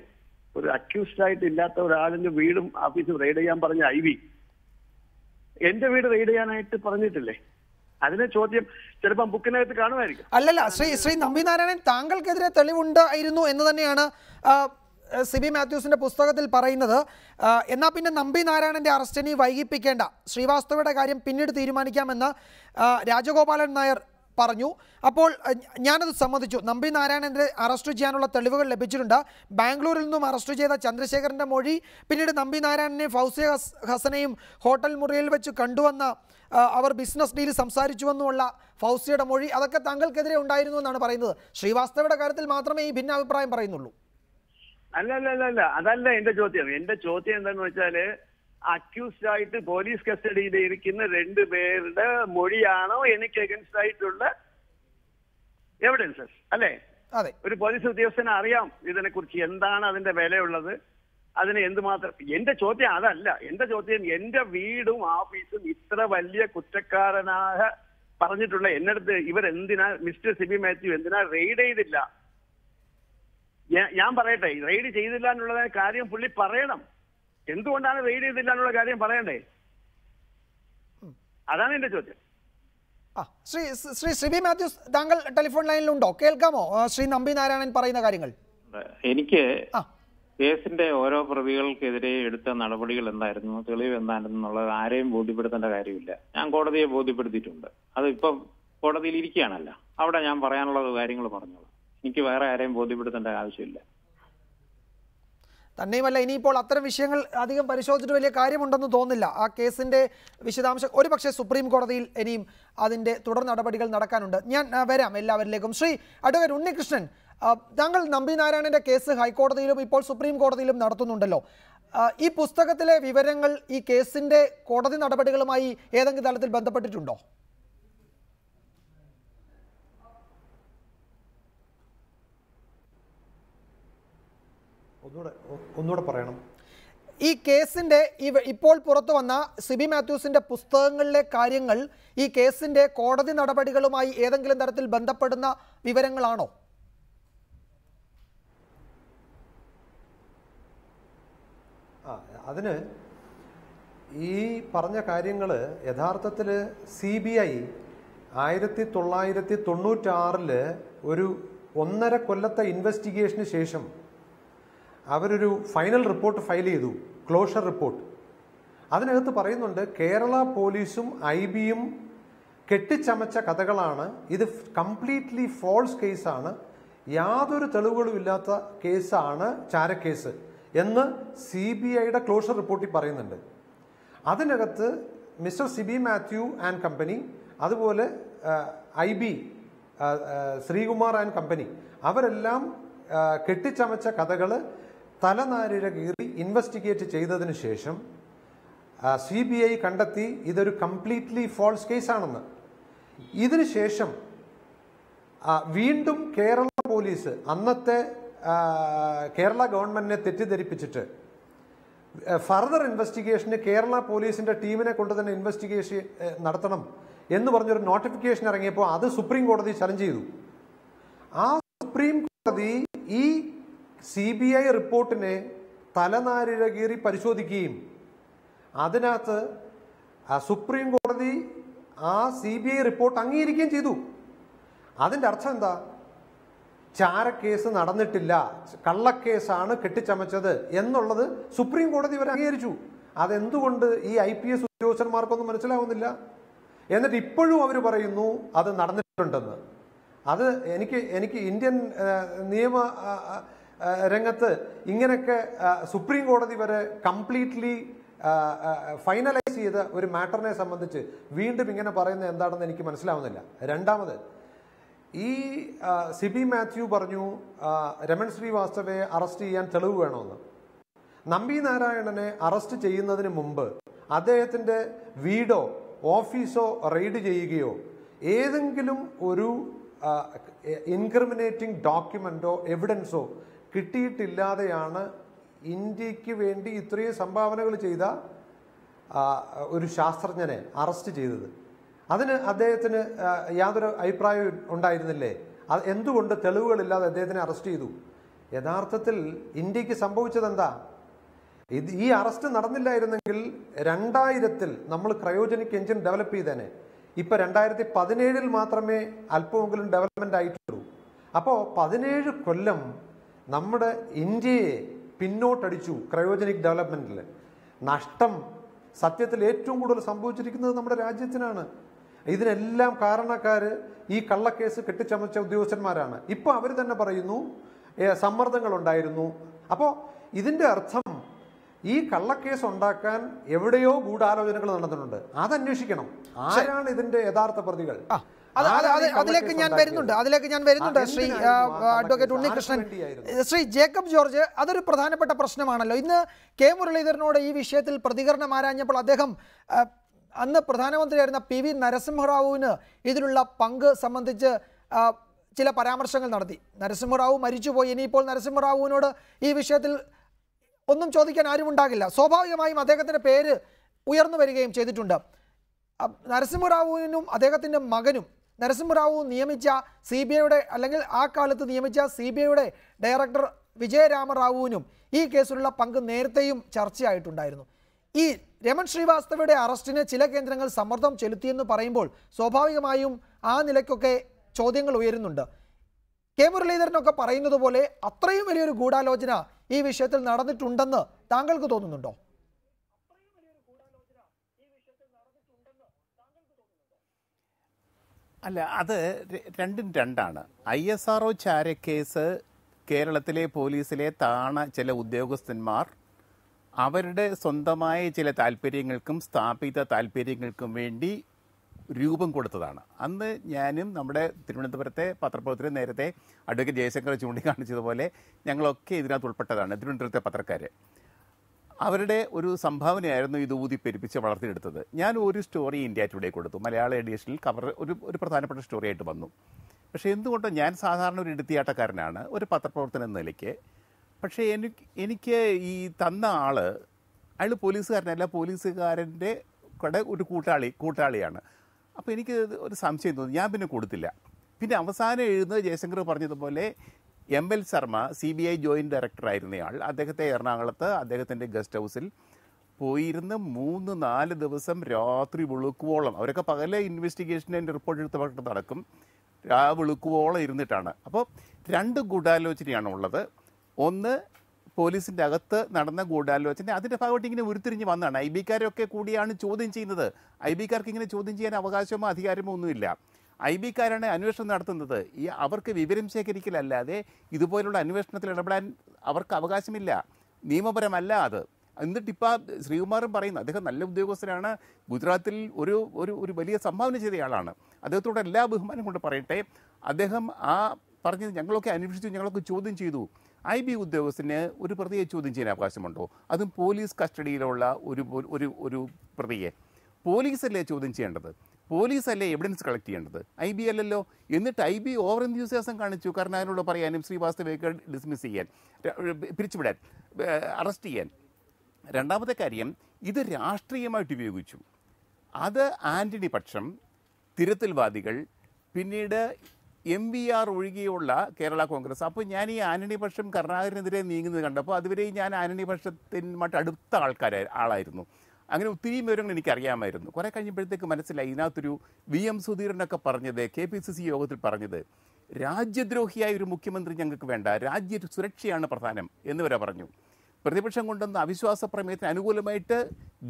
ഒരു അക്യൂസ്ഡ് ആയിട്ട് ഇല്ലാത്ത ഒരാളിന്റെ വീടും ഓഫീസും റെയ്ഡ് ചെയ്യാൻ പറഞ്ഞ IB എന്റെ വീട് റെയ്ഡ് ചെയ്യാനായിട്ട് പറഞ്ഞിട്ടില്ലേ? അതിനെ ചോദ്യം ചിലപ്പോൾ ബുക്കിനകത്ത് കാണുമായിരിക്കും. അല്ലല്ല, ശ്രീ നമ്പി നാരായണൻ, താങ്കൾക്കെതിരെ തെളിവുണ്ടായിരുന്നു എന്ന് തന്നെയാണ് സിബി മാത്യൂസിൻ്റെ പുസ്തകത്തിൽ പറയുന്നത്. എന്നാൽ പിന്നെ നമ്പി നാരായണൻ്റെ അറസ്റ്റിനെ വൈകിപ്പിക്കേണ്ട, ശ്രീവാസ്തവയുടെ കാര്യം പിന്നീട് തീരുമാനിക്കാമെന്ന് രാജഗോപാലൻ നായർ പറഞ്ഞു. അപ്പോൾ ഞാനത് സമ്മതിച്ചു. നമ്പി നാരായണൻ്റെ അറസ്റ്റ് ചെയ്യാനുള്ള തെളിവുകൾ ലഭിച്ചിട്ടുണ്ട്. ബാംഗ്ലൂരിൽ നിന്നും അറസ്റ്റ് ചെയ്ത ചന്ദ്രശേഖരൻ്റെ മൊഴി, പിന്നീട് നമ്പി നാരായണനെയും ഫൗസിയ ഹസനെയും ഹോട്ടൽ മുറിയിൽ വെച്ച് കണ്ടുവന്ന അവർ ബിസിനസ് ഡീൽ സംസാരിച്ചുവെന്നുമുള്ള ഫൗസിയുടെ മൊഴി, അതൊക്കെ താങ്കൾക്കെതിരെ ഉണ്ടായിരുന്നു എന്നാണ് പറയുന്നത്. ശ്രീവാസ്തവയുടെ കാര്യത്തിൽ മാത്രമേ ഈ ഭിന്നാഭിപ്രായം പറയുന്നുള്ളൂ. അല്ല, അതല്ല എന്റെ ചോദ്യം. എന്റെ ചോദ്യം എന്താന്ന് വെച്ചാല്, അക്യൂസ്ഡ് ആയിട്ട് പോലീസ് കസ്റ്റഡിയിൽ ഇരിക്കുന്ന 2 പേരുടെ മൊഴിയാണോ എനിക്ക് അഗൻസ്റ്റ് ആയിട്ടുള്ള എവിഡൻസസ് അല്ലേ? അതെ. ഒരു പോലീസ് ഉദ്യോഗസ്ഥന് അറിയാം ഇതിനെ കുറിച്ച് എന്താണ് അതിന്റെ വിലയുള്ളത്, അതിന് എന്തുമാത്രം. എന്റെ ചോദ്യം അതല്ല. എന്റെ ചോദ്യം, എന്റെ വീടും ഓഫീസും ഇത്ര വലിയ കുറ്റക്കാരനായ പറഞ്ഞിട്ടുള്ള എന്നടുത്ത് ഇവരെന്തിനാ, മിസ്റ്റർ സിബി മാത്യു എന്തിനാ റെയ്ഡ് ചെയ്തില്ല? ഞാൻ പറയട്ടെ, റെയ്ഡ് ചെയ്തില്ല എന്നുള്ള കാര്യം പുള്ളി പറയണം. എന്തുകൊണ്ടാണ് റെയ്ഡ് ചെയ്തില്ല എന്നുള്ള കാര്യം പറയണ്ടേ? അതാണ് എന്റെ ചോദ്യം. ശ്രീ സിബി മാത്യൂസ്, താങ്കൾ ടെലിഫോൺ ലൈനിലുണ്ടോ? കേൾക്കാമോ ശ്രീ നമ്പി നാരായണൻ പറയുന്ന കാര്യങ്ങൾ? എനിക്ക് കേസിന്റെ ഓരോ പ്രതികൾക്കെതിരെ എടുത്ത നടപടികൾ എന്തായിരുന്നു, തെളിവ് എന്തായിരുന്നു എന്നുള്ളത് ആരെയും ബോധ്യപ്പെടുത്തേണ്ട കാര്യമില്ല. ഞാൻ കോടതിയെ ബോധ്യപ്പെടുത്തിയിട്ടുണ്ട്. അത് ഇപ്പം കോടതിയിൽ ഇരിക്കുകയാണല്ലോ, അവിടെ ഞാൻ പറയാനുള്ള കാര്യങ്ങൾ പറഞ്ഞോളാം. എനിക്ക് വേറെ ആരെയും ബോധ്യപ്പെടുത്തേണ്ട ആവശ്യമില്ല. തന്നെയുമല്ല, ഇനിയിപ്പോൾ അത്തരം വിഷയങ്ങൾ അധികം പരിശോധിച്ചിട്ട് വലിയ കാര്യമുണ്ടെന്ന് തോന്നുന്നില്ല. ആ കേസിൻ്റെ വിശദാംശം ഒരു പക്ഷേ സുപ്രീം കോടതിയിൽ ഇനിയും അതിൻ്റെ തുടർ നടപടികൾ നടക്കാനുണ്ട്. ഞാൻ വരാം എല്ലാവരിലേക്കും. ശ്രീ അഡ്വക്കേറ്റ് ഉണ്ണികൃഷ്ണൻ, താങ്കൾ നമ്പി നാരായണൻ്റെ കേസ് ഹൈക്കോടതിയിലും ഇപ്പോൾ സുപ്രീം കോടതിയിലും നടത്തുന്നുണ്ടല്ലോ. ഈ പുസ്തകത്തിലെ വിവരങ്ങൾ ഈ കേസിൻ്റെ കോടതി നടപടികളുമായി ഏതെങ്കിലും തലത്തിൽ ബന്ധപ്പെട്ടിട്ടുണ്ടോ? ഒന്നുകൂടെ പറയണം. ഈ കേസിന്റെ ഇപ്പോൾ പുറത്തു വന്ന സിബി മാത്യൂസിന്റെ പുസ്തകങ്ങളിലെ കാര്യങ്ങൾ ഈ കേസിന്റെ കോടതി നടപടികളുമായി ഏതെങ്കിലും തരത്തിൽ ബന്ധപ്പെടുന്ന വിവരങ്ങളാണോ? അതിന് ഈ പറഞ്ഞ കാര്യങ്ങൾ യഥാർത്ഥത്തിൽ CBI 1996 ഒരു 1.5 കൊല്ലത്തെ ഇൻവെസ്റ്റിഗേഷന് ശേഷം അവരൊരു ഫൈനൽ റിപ്പോർട്ട് ഫയൽ ചെയ്തു, ക്ലോഷർ റിപ്പോർട്ട്. അതിനകത്ത് പറയുന്നുണ്ട് കേരള പോലീസും IBയും കെട്ടിച്ചമച്ച കഥകളാണ്, ഇത് കംപ്ലീറ്റ്ലി ഫോൾസ് കേസാണ്, യാതൊരു തെളിവുകളും ഇല്ലാത്ത കേസാണ് ചാരക്കേസ് എന്ന് CBIയുടെ ക്ലോഷർ റിപ്പോർട്ടിൽ പറയുന്നുണ്ട്. അതിനകത്ത് mister Sibi Mathew and company, അതുപോലെ IB ശ്രീകുമാർ ആൻഡ് കമ്പനി, അവരെല്ലാം കെട്ടിച്ചമച്ച കഥകൾ തലനാരിഴ കീറി ഇൻവെസ്റ്റിഗേറ്റ് ചെയ്തതിന് ശേഷം CBI കണ്ടെത്തി ഇതൊരു കംപ്ലീറ്റ്ലി ഫോൾസ് കേസാണെന്ന്. ഇതിനു ശേഷം വീണ്ടും കേരള പോലീസ് അന്നത്തെ കേരള ഗവൺമെന്റിനെ തെറ്റിദ്ധരിപ്പിച്ചിട്ട് ഫർദർ ഇൻവെസ്റ്റിഗേഷന് കേരള പോലീസിന്റെ ടീമിനെ കൊണ്ട് തന്നെ ഇൻവെസ്റ്റിഗേഷൻ നടത്തണം എന്ന് പറഞ്ഞൊരു നോട്ടിഫിക്കേഷൻ ഇറങ്ങിയപ്പോൾ അത് സുപ്രീം കോടതി ചലഞ്ച് ചെയ്തു. ആ സുപ്രീം കോടതി ഈ CBI റിപ്പോർട്ടിനെ തലനാരിഴ കീറി പരിശോധിക്കുകയും അതിനകത്ത് സുപ്രീം കോടതി ആ CBI റിപ്പോർട്ട് അംഗീകരിക്കുകയും ചെയ്തു. അതിൻ്റെ അർത്ഥം എന്താ? ചാരക്കേസ് നടന്നിട്ടില്ല, കള്ളക്കേസാണ് കെട്ടിച്ചമച്ചത് എന്നുള്ളത് സുപ്രീം കോടതി വരെ അംഗീകരിച്ചു. അതെന്തുകൊണ്ട് ഈ IPS ഉദ്യോഗസ്ഥന്മാർക്കൊന്നും മനസ്സിലാവുന്നില്ല? എന്നിട്ട് ഇപ്പോഴും അവർ പറയുന്നു അത് നടന്നിട്ടുണ്ടെന്ന്. അത് എനിക്ക് ഇന്ത്യൻ നിയമ രംഗത്ത് ഇങ്ങനെയൊക്കെ സുപ്രീം കോടതി വരെ കംപ്ലീറ്റ്ലി ഫൈനലൈസ് ചെയ്ത ഒരു മാറ്ററിനെ സംബന്ധിച്ച് വീണ്ടും ഇങ്ങനെ പറയുന്നത് എന്താണെന്ന് എനിക്ക് മനസ്സിലാവുന്നില്ല. രണ്ടാമത്, ഈ സിബി മാത്യു പറഞ്ഞു രമൺ ശ്രീവാസ്തവയെ അറസ്റ്റ് ചെയ്യാൻ തെളിവ് വേണമെന്ന്. നമ്പി നാരായണനെ അറസ്റ്റ് ചെയ്യുന്നതിന് മുമ്പ് അദ്ദേഹത്തിൻ്റെ വീടോ ഓഫീസോ റെയ്ഡ് ചെയ്യുകയോ ഏതെങ്കിലും ഒരു ഇൻക്രിമിനേറ്റിംഗ് ഡോക്യുമെന്റോ എവിഡൻസോ കിട്ടിയിട്ടില്ലാതെയാണ് ഇന്ത്യക്ക് വേണ്ടി ഇത്രയും സംഭാവനകൾ ചെയ്ത ഒരു ശാസ്ത്രജ്ഞനെ അറസ്റ്റ് ചെയ്തത്. അതിന് അദ്ദേഹത്തിന് യാതൊരു അഭിപ്രായവും ഉണ്ടായിരുന്നില്ലേ? അത് എന്തുകൊണ്ട് തെളിവുകളില്ലാതെ അദ്ദേഹത്തിനെ അറസ്റ്റ് ചെയ്തു? യഥാർത്ഥത്തിൽ ഇന്ത്യക്ക് സംഭവിച്ചത് എന്താ? ഈ അറസ്റ്റ് നടന്നില്ലായിരുന്നെങ്കിൽ 2000 നമ്മൾ ക്രയോജനിക് എഞ്ചിൻ ഡെവലപ്പ് ചെയ്തേനെ. ഇപ്പം 2017 മാത്രമേ അല്പമെങ്കിലും ഡെവലപ്മെന്റ് ആയിട്ടുള്ളൂ. അപ്പോൾ 17 കൊല്ലം നമ്മുടെ ഇന്ത്യയെ പിന്നോട്ടടിച്ചു ക്രയോജനിക് ഡെവലപ്മെന്റിൽ. നഷ്ടം സത്യത്തിൽ ഏറ്റവും കൂടുതൽ സംഭവിച്ചിരിക്കുന്നത് നമ്മുടെ രാജ്യത്തിനാണ്. ഇതിനെല്ലാം കാരണക്കാർ ഈ കള്ളക്കേസ് കെട്ടിച്ചമച്ച ഉദ്യോഗസ്ഥന്മാരാണ്. ഇപ്പോൾ അവർ തന്നെ പറയുന്നു സമ്മർദ്ദങ്ങൾ ഉണ്ടായിരുന്നു. അപ്പോൾ ഇതിൻ്റെ അർത്ഥം ഈ കള്ളക്കേസ് ഉണ്ടാക്കാൻ എവിടെയോ ഗൂഢാലോചനകൾ നടന്നിട്ടുണ്ട്. അത് അന്വേഷിക്കണം. ആരാണ് ഇതിന്റെ യഥാർത്ഥ പ്രതികൾ? അതിലേക്ക് ഞാൻ വരുന്നുണ്ട് Shri advocate Unnikrishnan. Shri Jacob George, അതൊരു പ്രധാനപ്പെട്ട പ്രശ്നമാണല്ലോ. ഇന്ന് കെ മുരളീധരനോട് ഈ വിഷയത്തിൽ പ്രതികരണം ആരാഞ്ഞപ്പോൾ അദ്ദേഹം അന്ന് പ്രധാനമന്ത്രിയായിരുന്ന PV നരസിംഹറാവുവിന് ഇതിലുള്ള പങ്ക് സംബന്ധിച്ച് ചില പരാമർശങ്ങൾ നടത്തി. നരസിംഹറാവു മരിച്ചുപോയി, ഇനിയിപ്പോൾ നരസിംഹറാവുവിനോട് ഈ വിഷയത്തിൽ ഒന്നും ചോദിക്കാൻ ആരും ഉണ്ടാകില്ല. സ്വാഭാവികമായും അദ്ദേഹത്തിൻ്റെ പേര് ഉയർന്നു വരികയും ചെയ്തിട്ടുണ്ട്. നരസിംഹറാവുവിനും അദ്ദേഹത്തിൻ്റെ മകനും നരസിംഹറാവു നിയമിച്ച CBIയുടെ അല്ലെങ്കിൽ ആ കാലത്ത് നിയമിച്ച CBIയുടെ ഡയറക്ടർ വിജയരാമറാവുവിനും ഈ കേസിലുള്ള പങ്ക് നേരത്തെയും ചർച്ചയായിട്ടുണ്ടായിരുന്നു. ഈ രമൺ ശ്രീവാസ്തവയുടെ അറസ്റ്റിന് ചില കേന്ദ്രങ്ങൾ സമ്മർദ്ദം ചെലുത്തിയെന്ന് പറയുമ്പോൾ സ്വാഭാവികമായും ആ നിലയ്ക്കൊക്കെ ചോദ്യങ്ങൾ ഉയരുന്നുണ്ട്. കെ മുരളീധരനൊക്കെ പറയുന്നത് പോലെ അത്രയും വലിയൊരു ഗൂഢാലോചന ഈ വിഷയത്തിൽ നടന്നിട്ടുണ്ടെന്ന് താങ്കൾക്ക് തോന്നുന്നുണ്ടോ? അല്ല, അത് രണ്ടും രണ്ടാണ്. ISRO ചാരക്കേസ് കേരളത്തിലെ പോലീസിലെ ചില ഉദ്യോഗസ്ഥന്മാർ അവരുടെ സ്വന്തമായ ചില താല്പര്യങ്ങൾക്കും സ്ഥാപിത താല്പര്യങ്ങൾക്കും വേണ്ടി രൂപം കൊടുത്തതാണ്. അന്ന് ഞാനും നമ്മുടെ തിരുവനന്തപുരത്തെ പത്രപ്രവർത്തകർ നേരത്തെ അഡ്വക്കേറ്റ് ജയശങ്കർ ചൂണ്ടിക്കാണിച്ചതുപോലെ ഞങ്ങളൊക്കെ ഇതിനകത്ത് ഉൾപ്പെട്ടതാണ്. തിരുവനന്തപുരത്തെ പത്രക്കാർ അവരുടെ ഒരു സംഭാവനയായിരുന്നു ഇത് ഊതിപ്പെരുപ്പിച്ച് വളർത്തിയെടുത്തത്. ഞാൻ ഒരു സ്റ്റോറി ഇന്ത്യ ടുഡേ കൊടുത്തു, മലയാള എഡിഷനിൽ കവർ ഒരു പ്രധാനപ്പെട്ട സ്റ്റോറി ആയിട്ട് വന്നു. പക്ഷേ എന്തുകൊണ്ടോ ഞാൻ സാധാരണ ഒരു എടുത്തിയാട്ടക്കാരനാണ് ഒരു പത്രപ്രവർത്തനം എന്ന നിലയ്ക്ക്. പക്ഷേ എനിക്ക് ഈ തന്ന ആൾ അയാൾ പോലീസുകാരനല്ല, പോലീസുകാരൻ്റെ കൂടെ ഒരു കൂട്ടാളിയാണ്. അപ്പോൾ എനിക്ക് ഒരു സംശയം തോന്നി. ഞാൻ പിന്നെ കൊടുത്തില്ല. പിന്നെ അവസാനം എഴുതുന്നത് ജയശങ്കർ പറഞ്ഞതുപോലെ ML ശർമ്മ CBI ജോയിൻറ്റ് ഡയറക്ടറായിരുന്നയാൾ അദ്ദേഹത്തെ എറണാകുളത്ത് അദ്ദേഹത്തിൻ്റെ ഗസ്റ്റ് ഹൗസിൽ പോയിരുന്ന് 3-4 ദിവസം രാത്രി വെളുക്കുവോളം, അവരൊക്കെ പകലെ ഇൻവെസ്റ്റിഗേഷൻ്റെ റിപ്പോർട്ട് എടുത്ത് നടക്കും, വെളുക്കുവോളം ഇരുന്നിട്ടാണ്. അപ്പോൾ 2 ഗൂഢാലോചനയാണ് ഉള്ളത്. ഒന്ന് പോലീസിൻ്റെ അകത്ത് നടന്ന ഗൂഢാലോചന, അതിൻ്റെ ഭാഗമായിട്ട് ഇങ്ങനെ ഉരുത്തിരിഞ്ഞ് വന്നതാണ്. IB-കാരൊക്കെ കൂടിയാണ് ചോദ്യം ചെയ്യുന്നത്. IB-കാർക്ക് ഇങ്ങനെ ചോദ്യം ചെയ്യാൻ അവകാശമോ അധികാരമോ ഒന്നുമില്ല. IB-കാരാണ് അന്വേഷണം നടത്തുന്നത്. അവർക്ക് വിവരം ശേഖരിക്കലല്ലാതെ ഇതുപോലുള്ള അന്വേഷണത്തിൽ ഇടപെടാൻ അവർക്ക് അവകാശമില്ല, നിയമപരമല്ല അത്. എന്നിട്ടിപ്പോൾ ശ്രീകുമാറും പറയുന്നു, അദ്ദേഹം നല്ല ഉദ്യോഗസ്ഥനാണ്, ഗുജറാത്തിൽ ഒരു വലിയ സംഭാവന ചെയ്തയാളാണ്. അദ്ദേഹത്തോട് എല്ലാ ബഹുമാനം കൊണ്ട് പറയട്ടെ, അദ്ദേഹം പറഞ്ഞത് ഞങ്ങളൊക്കെ അന്വേഷിച്ചു, ഞങ്ങളൊക്കെ ചോദ്യം ചെയ്തു. IB ഉദ്യോഗസ്ഥന് ഒരു പ്രതിയെ ചോദ്യം ചെയ്യാൻ അവകാശമുണ്ടോ? അതും പോലീസ് കസ്റ്റഡിയിലുള്ള ഒരു പ്രതിയെ പോലീസല്ലേ ചോദ്യം ചെയ്യേണ്ടത്? പോലീസല്ലേ എവിഡൻസ് കളക്ട് ചെയ്യേണ്ടത്? IB അല്ലല്ലോ. എന്നിട്ട് IB ഓവർ എൻത്യൂസിയാസം കാണിച്ചു കരുണാകരനോട് പറയാനും ശ്രീവാസ്തവയൊക്കെ ഡിസ്മിസ് ചെയ്യാൻ, പിരിച്ചുവിടാൻ, അറസ്റ്റ് ചെയ്യാൻ. രണ്ടാമത്തെ കാര്യം, ഇത് രാഷ്ട്രീയമായിട്ട് ഉപയോഗിച്ചു. അത് ആൻ്റണി പക്ഷം, തിരുത്തൽവാദികൾ, പിന്നീട് MVR ഒഴികെയുള്ള കേരള കോൺഗ്രസ്. അപ്പോൾ ഞാൻ ഈ ആന്റണി പക്ഷം കരുണാകരനെതിരെ നീങ്ങുന്നത് കണ്ടപ്പോൾ അതുവരെ ഞാൻ ആന്റണി പക്ഷത്തിനുമായിട്ട് അടുത്ത ആളായിരുന്നു. അങ്ങനെ ഒത്തിരി വിവരങ്ങൾ എനിക്കറിയാമായിരുന്നു. കുറേ കഴിഞ്ഞപ്പോഴത്തേക്ക് മനസ്സിലായി ഇതിനകത്തൊരു VM സുധീരനൊക്കെ പറഞ്ഞത്, KPCC യോഗത്തിൽ പറഞ്ഞത്, രാജ്യദ്രോഹിയായ ഒരു മുഖ്യമന്ത്രി ഞങ്ങൾക്ക് വേണ്ട, രാജ്യ സുരക്ഷയാണ് പ്രധാനം എന്ന് വരെ പറഞ്ഞു. പ്രതിപക്ഷം കൊണ്ടുവന്ന അവിശ്വാസ പ്രമേയത്തിന് അനുകൂലമായിട്ട്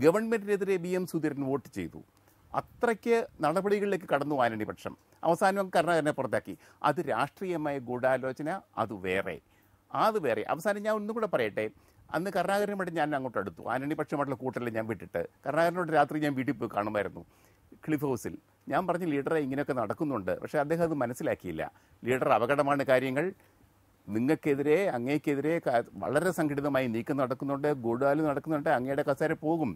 ഗവൺമെൻറ്റിനെതിരെ VM സുധീരൻ വോട്ട് ചെയ്തു. അത്രയ്ക്ക് നടപടികളിലേക്ക് കടന്നു ആന്റണി പക്ഷം. അവസാനം കരുണാകരനെ പുറത്താക്കി. അത് രാഷ്ട്രീയമായ ഗൂഢാലോചന, അത് വേറെ. അവസാനം ഞാൻ ഒന്നും കൂടെ പറയട്ടെ, അന്ന് കരുണാകരനുമായിട്ട് ഞാൻ അങ്ങോട്ട് അടുത്തു. ആന്റണി പക്ഷമായിട്ടുള്ള കൂട്ടലിൽ ഞാൻ വിട്ടിട്ട് കരുണാകരനോട് രാത്രി ഞാൻ വീട്ടിൽ പോയി കാണുമായിരുന്നു, ക്ലിഫ് ഹൗസിൽ. ഞാൻ പറഞ്ഞു, ലീഡറെ ഇങ്ങനെയൊക്കെ നടക്കുന്നുണ്ട്. പക്ഷേ അദ്ദേഹം അത് മനസ്സിലാക്കിയില്ല. ലീഡർ, അപകടമാണ് കാര്യങ്ങൾ, നിങ്ങൾക്കെതിരെ അങ്ങേക്കെതിരെ വളരെ സംഘടിതമായി നീക്കം നടക്കുന്നുണ്ട്, ഗൂഢാലോചന നടക്കുന്നുണ്ട്, അങ്ങയുടെ കസേര പോകും.